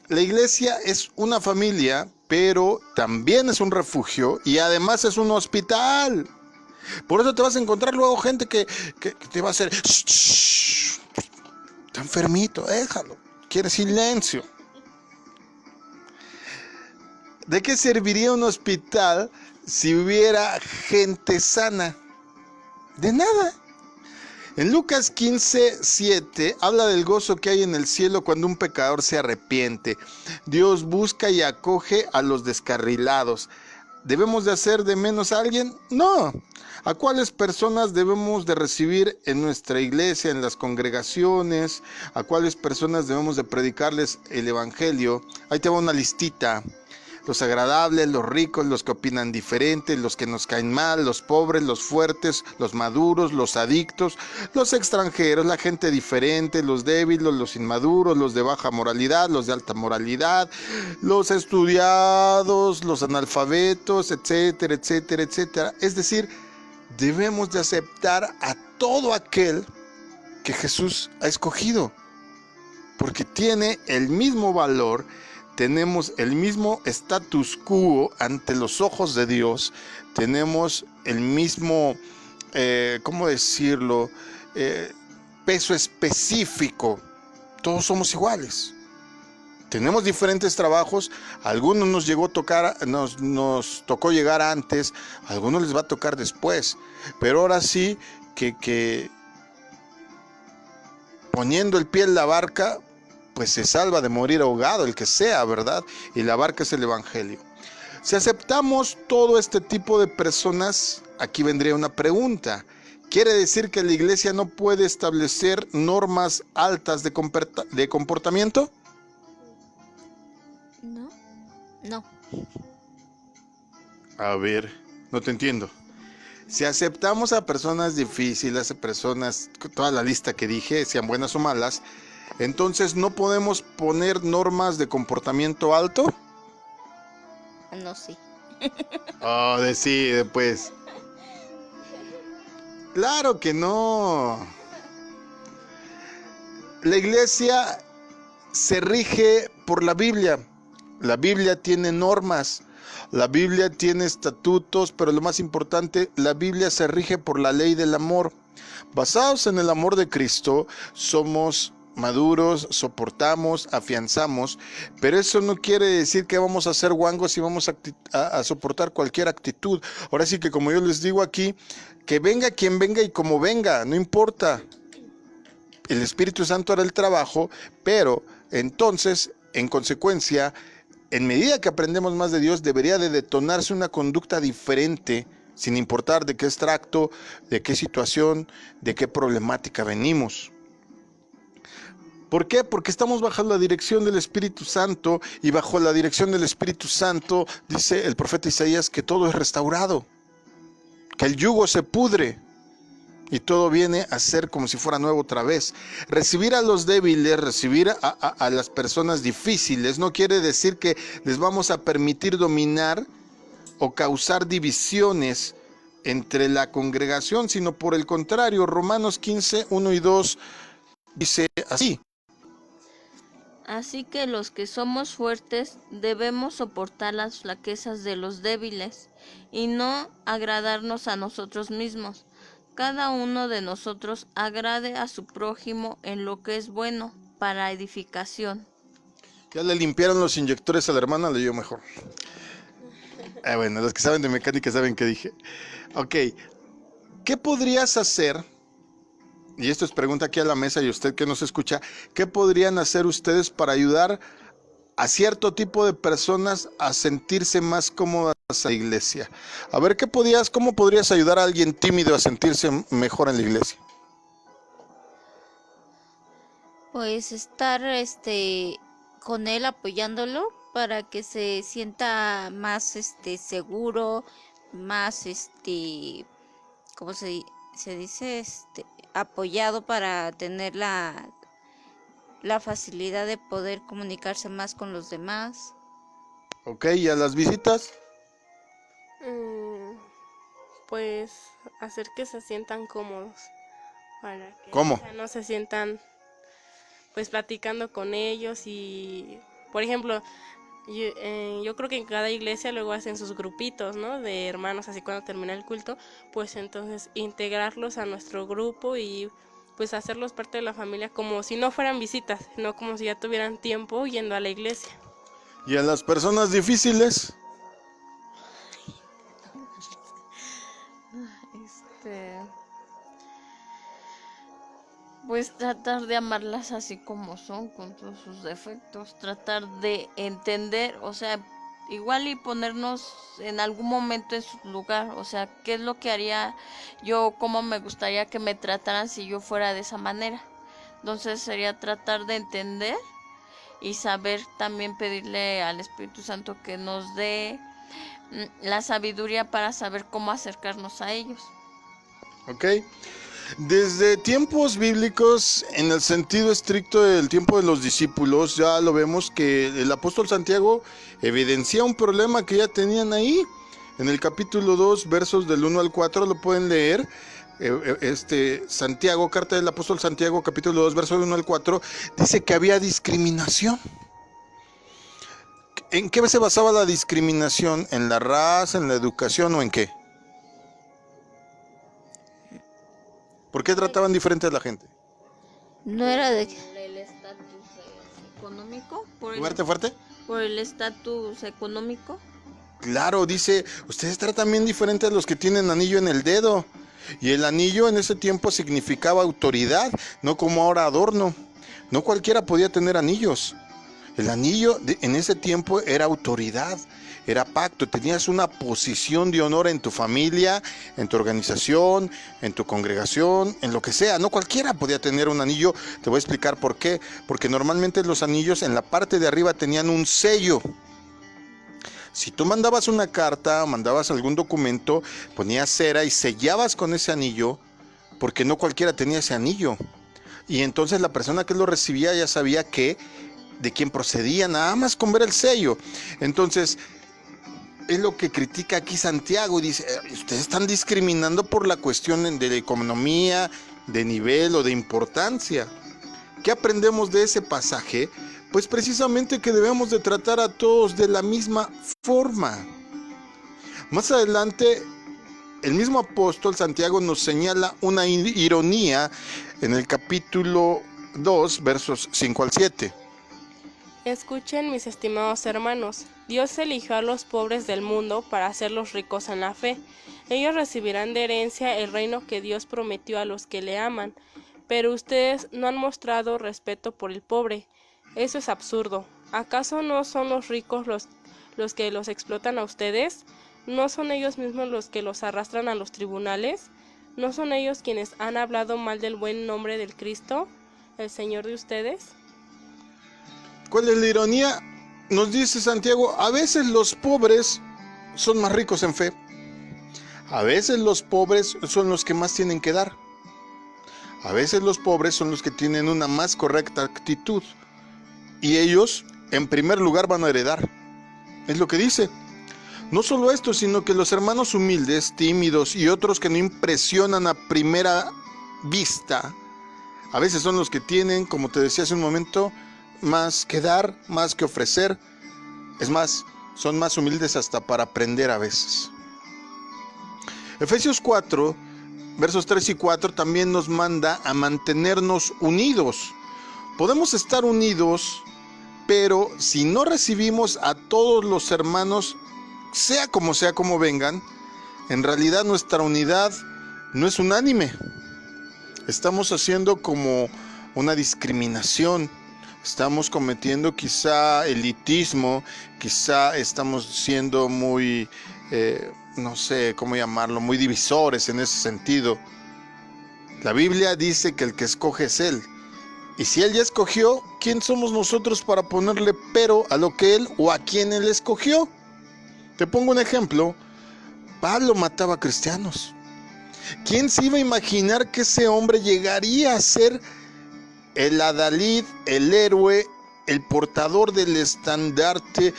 La iglesia es una familia, pero también es un refugio y además es un hospital. Por eso te vas a encontrar luego gente que te va a hacer... "Shh, shh, está enfermito, déjalo, quiere silencio". ¿De qué serviría un hospital si hubiera gente sana? De nada. En Lucas 15:7 habla del gozo que hay en el cielo cuando un pecador se arrepiente. Dios busca y acoge a los descarrilados. ¿Debemos de hacer de menos a alguien? No. ¿A cuáles personas debemos de recibir en nuestra iglesia, en las congregaciones? ¿A cuáles personas debemos de predicarles el evangelio? Ahí te va una listita. Los agradables, los ricos, los que opinan diferente, los que nos caen mal, los pobres, los fuertes, los maduros, los adictos, los extranjeros, la gente diferente, los débiles, los inmaduros, los de baja moralidad, los de alta moralidad, los estudiados, los analfabetos, etcétera, etcétera, etcétera. Es decir, debemos de aceptar a todo aquel que Jesús ha escogido, porque tiene el mismo valor. Tenemos el mismo status quo ante los ojos de Dios, tenemos el mismo, ¿cómo decirlo?, peso específico, todos somos iguales. Tenemos diferentes trabajos, a algunos nos tocó llegar antes, a algunos les va a tocar después, pero ahora sí que poniendo el pie en la barca, pues se salva de morir ahogado, el que sea, ¿verdad? Y la barca es el evangelio. Si aceptamos todo este tipo de personas, aquí vendría una pregunta. ¿Quiere decir que la iglesia no puede establecer normas altas de comportamiento? No. A ver, no te entiendo. Si aceptamos a personas difíciles, a personas, toda la lista que dije, sean buenas o malas, entonces ¿no podemos poner normas de comportamiento alto? No, sí. Oh, decide pues. Claro que no. La iglesia se rige por la Biblia. La Biblia tiene normas. La Biblia tiene estatutos, pero lo más importante, la Biblia se rige por la ley del amor. Basados en el amor de Cristo, somos maduros, soportamos, afianzamos, pero eso no quiere decir que vamos a ser guangos y vamos a soportar cualquier actitud. Ahora sí que, como yo les digo aquí, que venga quien venga y como venga, no importa. El Espíritu Santo hará el trabajo, pero entonces, en consecuencia, en medida que aprendemos más de Dios, debería de detonarse una conducta diferente, sin importar de qué extracto, de qué situación, de qué problemática venimos. ¿Por qué? Porque estamos bajo la dirección del Espíritu Santo, y bajo la dirección del Espíritu Santo dice el profeta Isaías que todo es restaurado, que el yugo se pudre y todo viene a ser como si fuera nuevo otra vez. Recibir a los débiles, recibir a las personas difíciles no quiere decir que les vamos a permitir dominar o causar divisiones entre la congregación, sino por el contrario. Romanos 15, 1 y 2 dice así: Así que los que somos fuertes debemos soportar las flaquezas de los débiles y no agradarnos a nosotros mismos. Cada uno de nosotros agrade a su prójimo en lo que es bueno para edificación. Ya le limpiaron los inyectores a la hermana, leyó mejor. Bueno, los que saben de mecánica saben qué dije. Ok, ¿qué podrías hacer? Y esto es pregunta aquí a la mesa y usted que nos escucha, ¿qué podrían hacer ustedes para ayudar a cierto tipo de personas a sentirse más cómodas en la iglesia? A ver, ¿cómo podrías ayudar a alguien tímido a sentirse mejor en la iglesia? Pues estar con él apoyándolo para que se sienta más seguro, más ¿cómo se dice? Apoyado para tener la facilidad de poder comunicarse más con los demás. Ok, ¿y a las visitas? Pues hacer que se sientan cómodos para que ¿Cómo? o sea, no se sientan pues platicando con ellos y por ejemplo yo creo que en cada iglesia luego hacen sus grupitos, ¿no? De hermanos, así cuando termina el culto, pues entonces integrarlos a nuestro grupo y pues hacerlos parte de la familia como si no fueran visitas, no como si ya tuvieran tiempo yendo a la iglesia. ¿Y a las personas difíciles? Pues tratar de amarlas así como son, con todos sus defectos, tratar de entender, o sea, igual y ponernos en algún momento en su lugar, o sea, qué es lo que haría yo, cómo me gustaría que me trataran si yo fuera de esa manera. Entonces sería tratar de entender y saber también pedirle al Espíritu Santo que nos dé la sabiduría para saber cómo acercarnos a ellos. Ok. Desde tiempos bíblicos, en el sentido estricto del tiempo de los discípulos, ya lo vemos que el apóstol Santiago evidencia un problema que ya tenían ahí. En el capítulo 2, versos del 1 al 4, lo pueden leer. Santiago, carta del apóstol Santiago, capítulo 2, versos del 1 al 4, dice que había discriminación. ¿En qué se basaba la discriminación? ¿En la raza, en la educación o en qué? ¿Por qué trataban diferente a la gente? No era de... El estatus económico, Fuerte. por el estatus económico. Claro, dice, ustedes tratan bien diferente a los que tienen anillo en el dedo. Y el anillo en ese tiempo significaba autoridad, no como ahora adorno. No cualquiera podía tener anillos. El anillo en ese tiempo era autoridad, era pacto. Tenías una posición de honor en tu familia, en tu organización, en tu congregación, en lo que sea. No cualquiera podía tener un anillo. Te voy a explicar por qué. Porque normalmente los anillos en la parte de arriba tenían un sello. Si tú mandabas una carta, mandabas algún documento, ponías cera y sellabas con ese anillo, porque no cualquiera tenía ese anillo. Y entonces la persona que lo recibía ya sabía de quién procedía, nada más con ver el sello. Entonces, es lo que critica aquí Santiago y dice, ustedes están discriminando por la cuestión de la economía, de nivel o de importancia. ¿Qué aprendemos de ese pasaje? Pues precisamente que debemos de tratar a todos de la misma forma. Más adelante, el mismo apóstol Santiago nos señala una ironía en el capítulo 2, versos 5 al 7. Escuchen, mis estimados hermanos, Dios eligió a los pobres del mundo para hacerlos ricos en la fe. Ellos recibirán de herencia el reino que Dios prometió a los que le aman. Pero ustedes no han mostrado respeto por el pobre. Eso es absurdo. ¿Acaso no son los ricos los que los explotan a ustedes? ¿No son ellos mismos los que los arrastran a los tribunales? ¿No son ellos quienes han hablado mal del buen nombre del Cristo, el Señor de ustedes? ¿Cuál es la ironía? Nos dice Santiago, a veces los pobres son más ricos en fe. A veces los pobres son los que más tienen que dar. A veces los pobres son los que tienen una más correcta actitud. Y ellos, en primer lugar, van a heredar. Es lo que dice. No solo esto, sino que los hermanos humildes, tímidos y otros que no impresionan a primera vista, a veces son los que tienen, como te decía hace un momento, más que dar, más que ofrecer. Es más, son más humildes hasta para aprender a veces. Efesios 4, versos 3 y 4 también nos manda a mantenernos unidos. Podemos estar unidos, pero si no recibimos a todos los hermanos, sea como vengan, en realidad nuestra unidad no es unánime. Estamos haciendo como una discriminación. Estamos cometiendo quizá elitismo, quizá estamos siendo muy, no sé cómo llamarlo, muy divisores en ese sentido. La Biblia dice que el que escoge es Él. Y si Él ya escogió, ¿quién somos nosotros para ponerle pero a lo que Él o a quien Él escogió? Te pongo un ejemplo. Pablo mataba cristianos. ¿Quién se iba a imaginar que ese hombre llegaría a ser el adalid, el héroe, el portador del estandarte,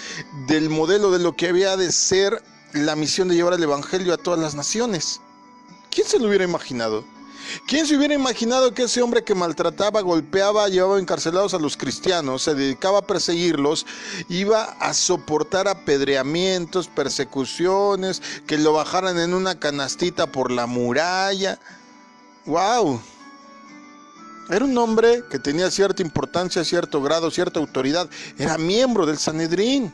del modelo de lo que había de ser la misión de llevar el evangelio a todas las naciones? ¿Quién se lo hubiera imaginado? ¿Quién se hubiera imaginado que ese hombre que maltrataba, golpeaba, llevaba encarcelados a los cristianos, se dedicaba a perseguirlos, iba a soportar apedreamientos, persecuciones, que lo bajaran en una canastita por la muralla? ¡Wow! Era un hombre que tenía cierta importancia, cierto grado, cierta autoridad. Era miembro del Sanedrín.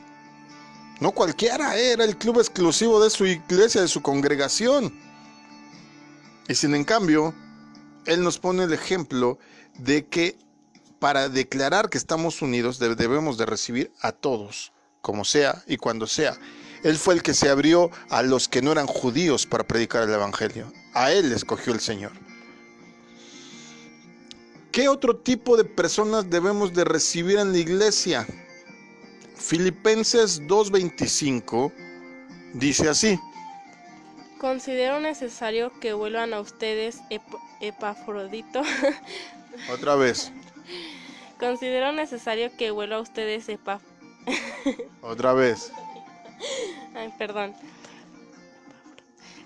No cualquiera, era el club exclusivo de su iglesia, de su congregación. Y sin en cambio, Él nos pone el ejemplo de que para declarar que estamos unidos debemos de recibir a todos, como sea y cuando sea. Él fue el que se abrió a los que no eran judíos para predicar el evangelio. A Él escogió el Señor. ¿Qué otro tipo de personas debemos de recibir en la iglesia? Filipenses 2:25 dice así. Considero necesario que vuelvan a ustedes Epafrodito. Otra vez. Considero necesario que vuelva a ustedes Otra vez. Ay, perdón.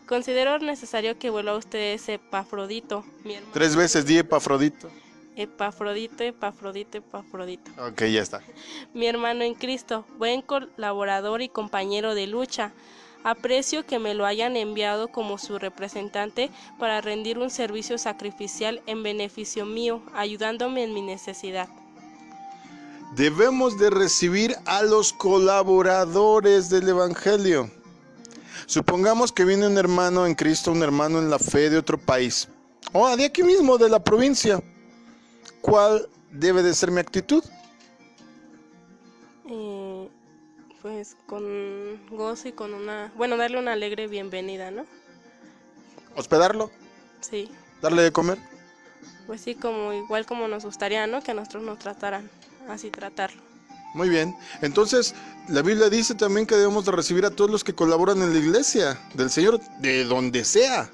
Considero necesario que vuelva a ustedes Epafrodito, mi hermano. 3 veces di Epafrodito. Epafrodito, Epafrodito, Epafrodito. Ok, ya está. Mi hermano en Cristo, buen colaborador y compañero de lucha. Aprecio que me lo hayan enviado como su representante para rendir un servicio sacrificial en beneficio mío, ayudándome en mi necesidad. Debemos de recibir a los colaboradores del evangelio. Supongamos que viene un hermano en Cristo, un hermano en la fe de otro país, o de aquí mismo, de la provincia. ¿Cuál debe de ser mi actitud? Pues con gozo y con darle una alegre bienvenida, ¿no? ¿Hospedarlo? Sí, ¿Darle de comer? pues sí, igual como nos gustaría, ¿no? Que a nosotros nos trataran, así tratarlo. Muy bien. Entonces, la Biblia dice también que debemos de recibir a todos los que colaboran en la iglesia del Señor, de donde sea.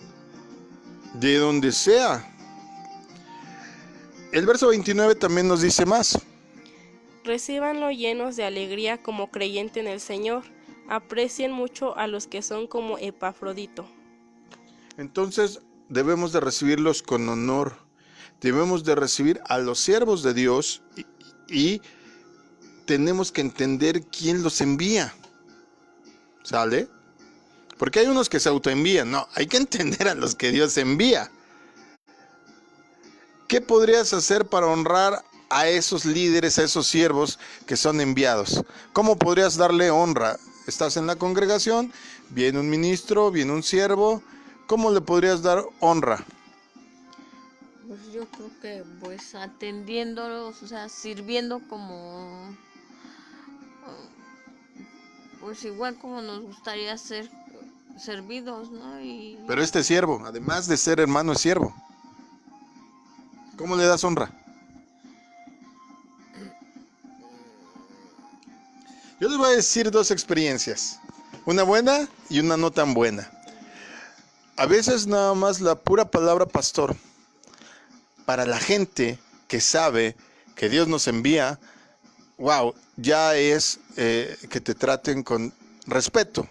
De donde sea. El verso 29 también nos dice más. Recíbanlo llenos de alegría como creyente en el Señor. Aprecien mucho a los que son como Epafrodito. Entonces debemos de recibirlos con honor. Debemos de recibir a los siervos de Dios y tenemos que entender quién los envía. ¿Sale? Porque hay unos que se autoenvían. No, hay que entender a los que Dios envía. ¿Qué podrías hacer para honrar a esos líderes, a esos siervos que son enviados? ¿Cómo podrías darle honra? Estás en la congregación, viene un ministro, viene un siervo. ¿Cómo le podrías dar honra? Pues yo creo que pues atendiéndolos, o sea, sirviendo como, pues igual como nos gustaría ser servidos, ¿no? Pero este siervo, además de ser hermano, es siervo. ¿Cómo le das honra? Yo les voy a decir 2 experiencias, una buena y una no tan buena. A veces nada más la pura palabra pastor, para la gente que sabe que Dios nos envía, wow, ya es que te traten con respeto.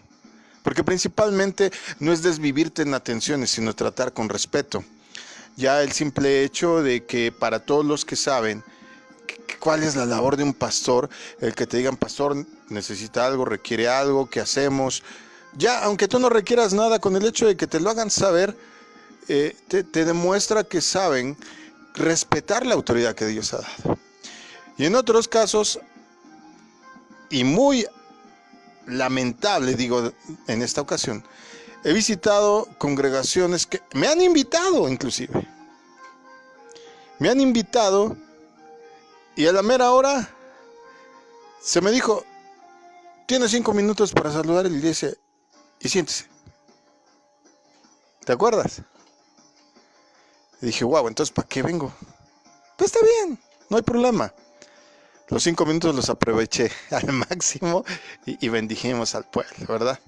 Porque principalmente no es desvivirte en atenciones, sino tratar con respeto. Ya el simple hecho de que para todos los que saben cuál es la labor de un pastor, el que te digan, pastor, necesita algo, requiere algo, ¿qué hacemos? Ya, aunque tú no requieras nada, con el hecho de que te lo hagan saber, te demuestra que saben respetar la autoridad que Dios ha dado. Y en otros casos, y muy lamentable, digo, en esta ocasión, he visitado congregaciones que me han invitado, inclusive. Me han invitado y a la mera hora se me dijo, tiene 5 minutos para saludar a la iglesia y siéntese. ¿Te acuerdas? Y dije, wow, entonces ¿para qué vengo? Pues está bien, no hay problema. Los 5 minutos los aproveché al máximo y bendijimos al pueblo, ¿verdad?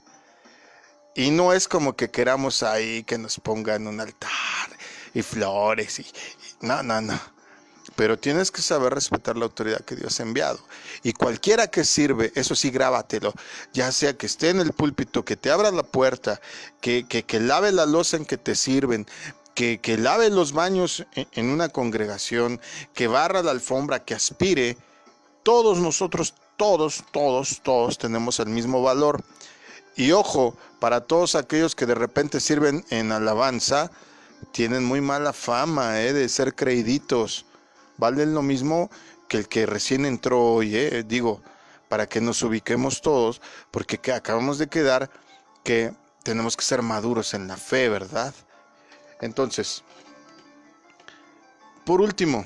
Y no es como que queramos ahí que nos pongan un altar y flores no. Pero tienes que saber respetar la autoridad que Dios ha enviado. Y cualquiera que sirve, eso sí, grábatelo. Ya sea que esté en el púlpito, que te abra la puerta, que lave la loza en que te sirven, que lave los baños en una congregación, que barra la alfombra, que aspire. Todos nosotros, todos tenemos el mismo valor. Y ojo, para todos aquellos que de repente sirven en alabanza, tienen muy mala fama de ser creíditos. Valen lo mismo que el que recién entró hoy, digo, para que nos ubiquemos todos, porque acabamos de quedar que tenemos que ser maduros en la fe, ¿verdad? Entonces, por último,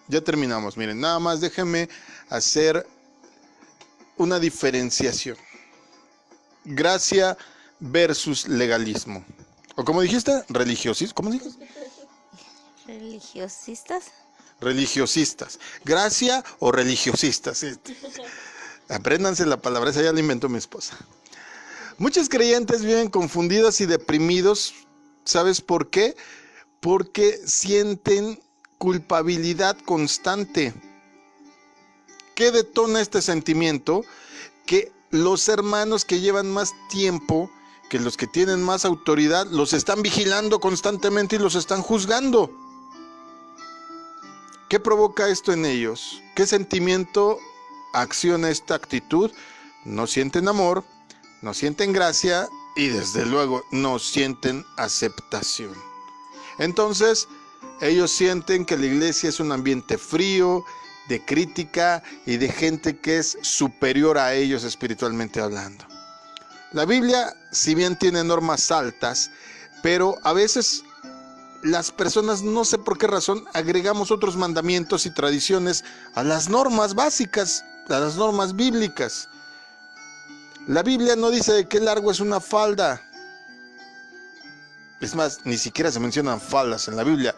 ya terminamos. Miren, nada más déjenme hacer una diferenciación. Gracia versus legalismo. O como dijiste, religiosismo. ¿Cómo dijiste? ¿Religiosistas? Religiosistas. Gracia o religiosistas. Apréndanse la palabra, esa ya la inventó mi esposa. Muchos creyentes viven confundidos y deprimidos. ¿Sabes por qué? Porque sienten culpabilidad constante. ¿Qué detona este sentimiento? Que los hermanos que llevan más tiempo, que los que tienen más autoridad, los están vigilando constantemente y los están juzgando. ¿Qué provoca esto en ellos? ¿Qué sentimiento acciona esta actitud? No sienten amor, no sienten gracia y desde luego no sienten aceptación. Entonces, ellos sienten que la iglesia es un ambiente frío, de crítica y de gente que es superior a ellos espiritualmente hablando. La Biblia, si bien tiene normas altas, pero a veces las personas, no sé por qué razón, agregamos otros mandamientos y tradiciones a las normas básicas, a las normas bíblicas. La Biblia no dice de qué largo es una falda. Es más, ni siquiera se mencionan faldas en la Biblia.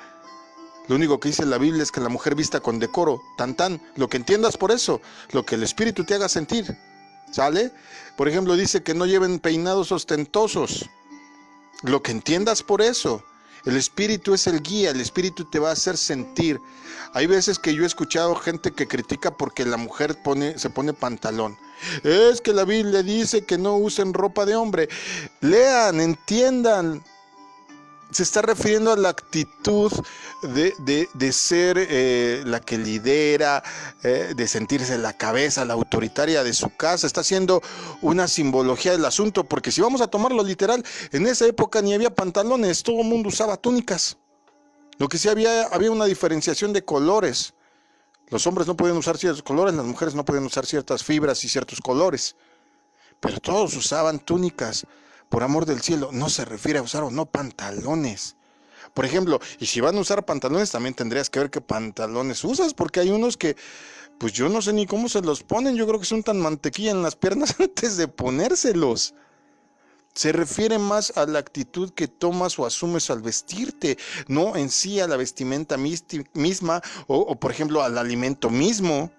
Lo único que dice la Biblia es que la mujer vista con decoro, tan, lo que entiendas por eso, lo que el Espíritu te haga sentir, ¿sale? Por ejemplo, dice que no lleven peinados ostentosos, lo que entiendas por eso. El Espíritu es el guía, el Espíritu te va a hacer sentir. Hay veces que yo he escuchado gente que critica porque la mujer se pone pantalón. Es que la Biblia dice que no usen ropa de hombre. Lean, entiendan. Se está refiriendo a la actitud de ser la que lidera, de sentirse la cabeza, la autoritaria de su casa. Está haciendo una simbología del asunto, porque si vamos a tomarlo literal, en esa época ni había pantalones, todo el mundo usaba túnicas. Lo que sí había una diferenciación de colores. Los hombres no podían usar ciertos colores, las mujeres no podían usar ciertas fibras y ciertos colores. Pero todos usaban túnicas. Por amor del cielo, no se refiere a usar o no pantalones. Por ejemplo, y si van a usar pantalones, también tendrías que ver qué pantalones usas, porque hay unos que, pues yo no sé ni cómo se los ponen. Yo creo que son tan mantequilla en las piernas antes de ponérselos. Se refiere más a la actitud que tomas o asumes al vestirte, no en sí a la vestimenta misma o por ejemplo, al alimento mismo.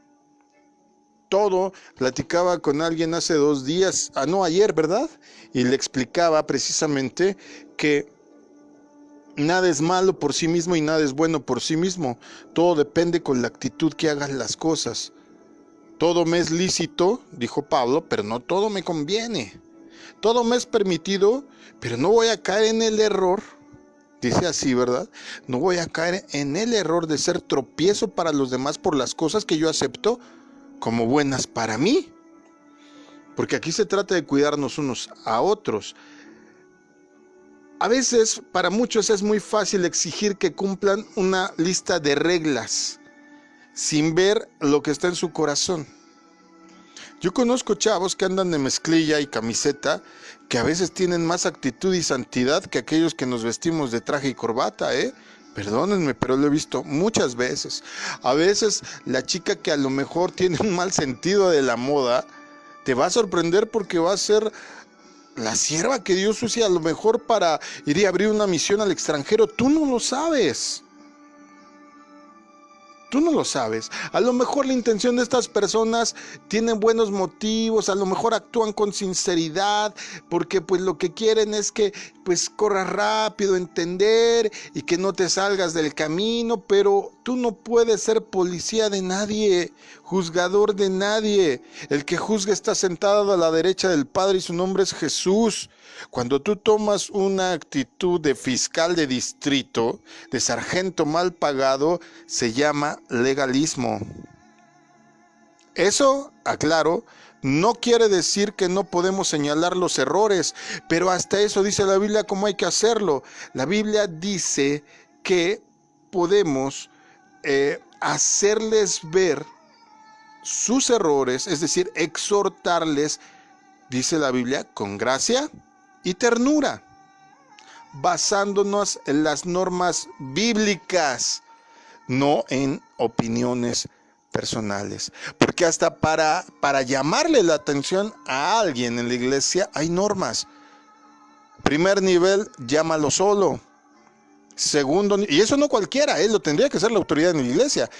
Todo, platicaba con alguien hace 2 días, ayer, ¿verdad? Y le explicaba precisamente que nada es malo por sí mismo y nada es bueno por sí mismo. Todo depende con la actitud que hagas las cosas. Todo me es lícito, dijo Pablo, pero no todo me conviene. Todo me es permitido, pero no voy a caer en el error. Dice así, ¿verdad? No voy a caer en el error de ser tropiezo para los demás por las cosas que yo acepto como buenas para mí, porque aquí se trata de cuidarnos unos a otros. A veces para muchos es muy fácil exigir que cumplan una lista de reglas sin ver lo que está en su corazón. Yo conozco chavos que andan de mezclilla y camiseta que a veces tienen más actitud y santidad que aquellos que nos vestimos de traje y corbata, Perdónenme, pero lo he visto muchas veces. A veces la chica que a lo mejor tiene un mal sentido de la moda, te va a sorprender porque va a ser la sierva que Dios use a lo mejor para ir a abrir una misión al extranjero. Tú no lo sabes. Tú no lo sabes. A lo mejor la intención de estas personas tiene buenos motivos, a lo mejor actúan con sinceridad, porque pues lo que quieren es que pues corras rápido, entender y que no te salgas del camino, pero tú no puedes ser policía de nadie, juzgador de nadie. El que juzga está sentado a la derecha del Padre y su nombre es Jesús. Cuando tú tomas una actitud de fiscal de distrito, de sargento mal pagado, se llama legalismo. Eso, aclaro, no quiere decir que no podemos señalar los errores, pero hasta eso dice la Biblia cómo hay que hacerlo. La Biblia dice que podemos hacerles ver sus errores, es decir, exhortarles, dice la Biblia, con gracia y ternura, basándonos en las normas bíblicas, no en opiniones personales. Porque hasta para llamarle la atención a alguien en la iglesia hay normas. Primer nivel, llámalo solo. Segundo, y eso no cualquiera, lo tendría que ser la autoridad en la iglesia.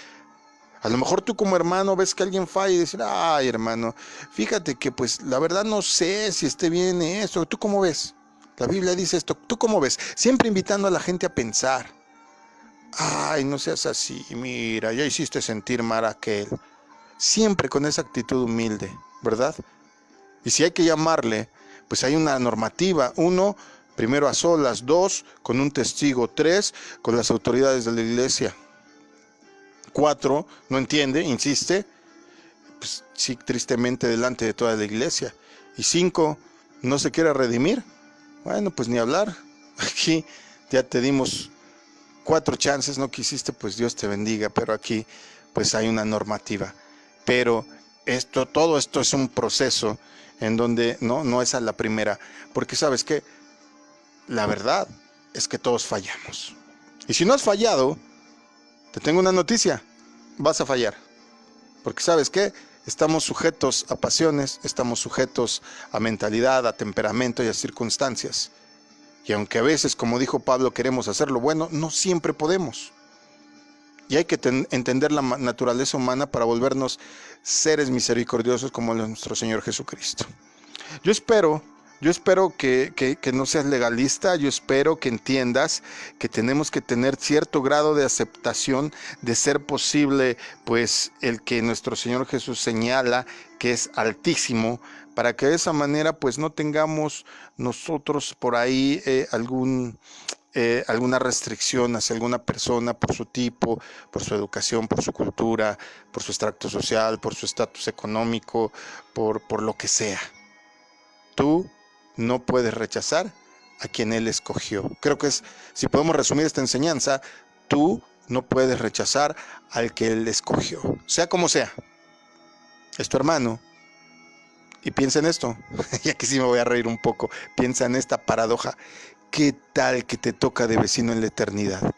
A lo mejor tú como hermano ves que alguien falla y dices, ay hermano, fíjate que pues la verdad no sé si esté bien esto. ¿Tú cómo ves? La Biblia dice esto. ¿Tú cómo ves? Siempre invitando a la gente a pensar. Ay, no seas así, mira, ya hiciste sentir mal a aquel. Siempre con esa actitud humilde, ¿verdad? Y si hay que llamarle, pues hay una normativa. 1, primero a solas. 2, con un testigo. 3, con las autoridades de la iglesia. 4, no entiende, insiste, pues sí, tristemente delante de toda la iglesia. Y 5, no se quiere redimir. Bueno, pues ni hablar. Aquí ya te dimos 4 chances, no quisiste, pues Dios te bendiga, pero aquí pues hay una normativa. Pero todo esto es un proceso en donde no es a la primera, porque sabes que la verdad es que todos fallamos. Y si no has fallado, te tengo una noticia, vas a fallar. Porque ¿sabes qué? Estamos sujetos a pasiones, estamos sujetos a mentalidad, a temperamento y a circunstancias. Y aunque a veces, como dijo Pablo, queremos hacer lo bueno, no siempre podemos. Y hay que entender la naturaleza humana para volvernos seres misericordiosos como nuestro Señor Jesucristo. Yo espero que no seas legalista. Yo espero que entiendas que tenemos que tener cierto grado de aceptación, de ser posible, pues el que nuestro Señor Jesús señala que es altísimo, para que de esa manera pues no tengamos nosotros por ahí alguna restricción hacia alguna persona por su tipo, por su educación, por su cultura, por su extracto social, por su estatus económico, por lo que sea. Tú no puedes rechazar a quien Él escogió. Creo que si podemos resumir esta enseñanza, tú no puedes rechazar al que Él escogió, sea como sea. Es tu hermano. Y piensa en esto, y aquí sí me voy a reír un poco, piensa en esta paradoja. ¿Qué tal que te toca de vecino en la eternidad?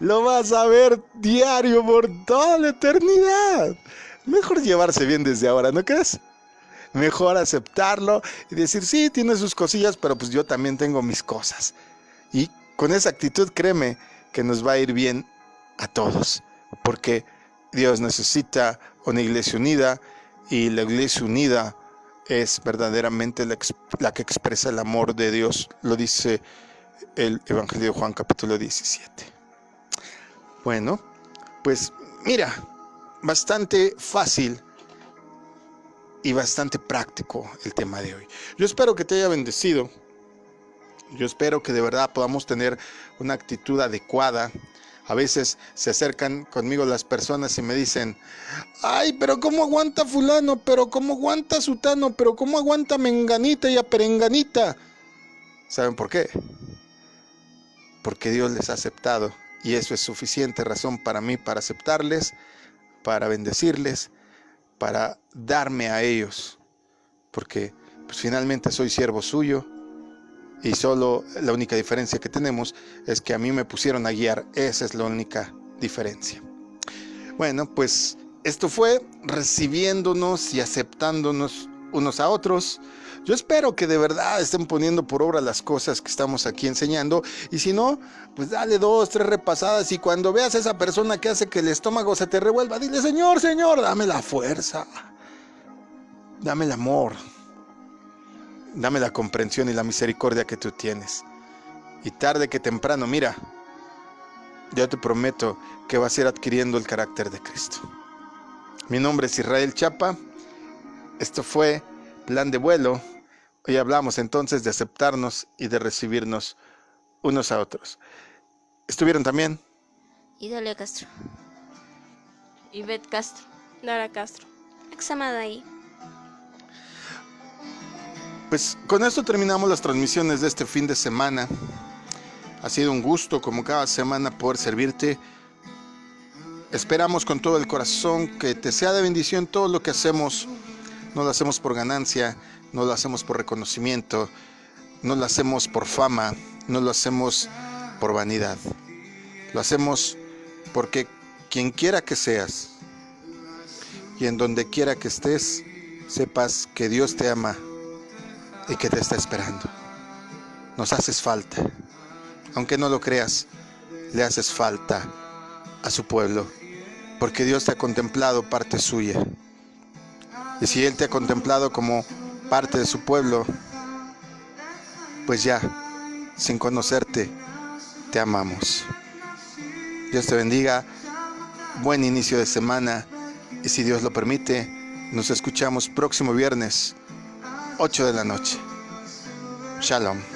Lo vas a ver diario por toda la eternidad. Mejor llevarse bien desde ahora, ¿no crees? Mejor aceptarlo y decir, sí, tiene sus cosillas, pero pues yo también tengo mis cosas. Y con esa actitud, créeme, que nos va a ir bien a todos. Porque Dios necesita una iglesia unida, y la iglesia unida es verdaderamente la que expresa el amor de Dios. Lo dice el Evangelio de Juan, capítulo 17. Bueno, pues mira, bastante fácil y bastante práctico el tema de hoy. Yo espero que te haya bendecido. Yo espero que de verdad podamos tener una actitud adecuada. A veces se acercan conmigo las personas y me dicen, ay, pero ¿cómo aguanta fulano? ¿Pero cómo aguanta sutano? ¿Pero cómo aguanta menganita y a perenganita? ¿Saben por qué? Porque Dios les ha aceptado. Y eso es suficiente razón para mí, para aceptarles, para bendecirles, para darme a ellos. Porque pues, finalmente soy siervo suyo. Y solo la única diferencia que tenemos es que a mí me pusieron a guiar. Esa es la única diferencia. Bueno, pues esto fue recibiéndonos y aceptándonos unos a otros. Yo espero que de verdad estén poniendo por obra las cosas que estamos aquí enseñando. Y si no, pues dale 2, 3 repasadas. Y cuando veas a esa persona que hace que el estómago se te revuelva, dile: Señor, Señor, dame la fuerza. Dame el amor. Dame la comprensión y la misericordia que tú tienes. Y tarde que temprano, mira, yo te prometo que vas a ir adquiriendo el carácter de Cristo. Mi nombre es Israel Chapa. Esto fue Plan de Vuelo. Hoy hablamos entonces de aceptarnos y de recibirnos unos a otros. Estuvieron también Idalia Castro. Ivette Castro. Dara Castro. Examada ahí. Pues con esto terminamos las transmisiones de este fin de semana. Ha sido un gusto, como cada semana, poder servirte. Esperamos con todo el corazón que te sea de bendición todo lo que hacemos. No lo hacemos por ganancia, no lo hacemos por reconocimiento, no lo hacemos por fama, no lo hacemos por vanidad. Lo hacemos porque quien quiera que seas y en donde quiera que estés, sepas que Dios te ama y que te está esperando. Nos haces falta. Aunque no lo creas, le haces falta a su pueblo, porque Dios te ha contemplado parte suya. Y si Él te ha contemplado como parte de su pueblo, pues ya, sin conocerte, te amamos. Dios te bendiga, buen inicio de semana, y si Dios lo permite, nos escuchamos próximo viernes, 8 de la noche. Shalom.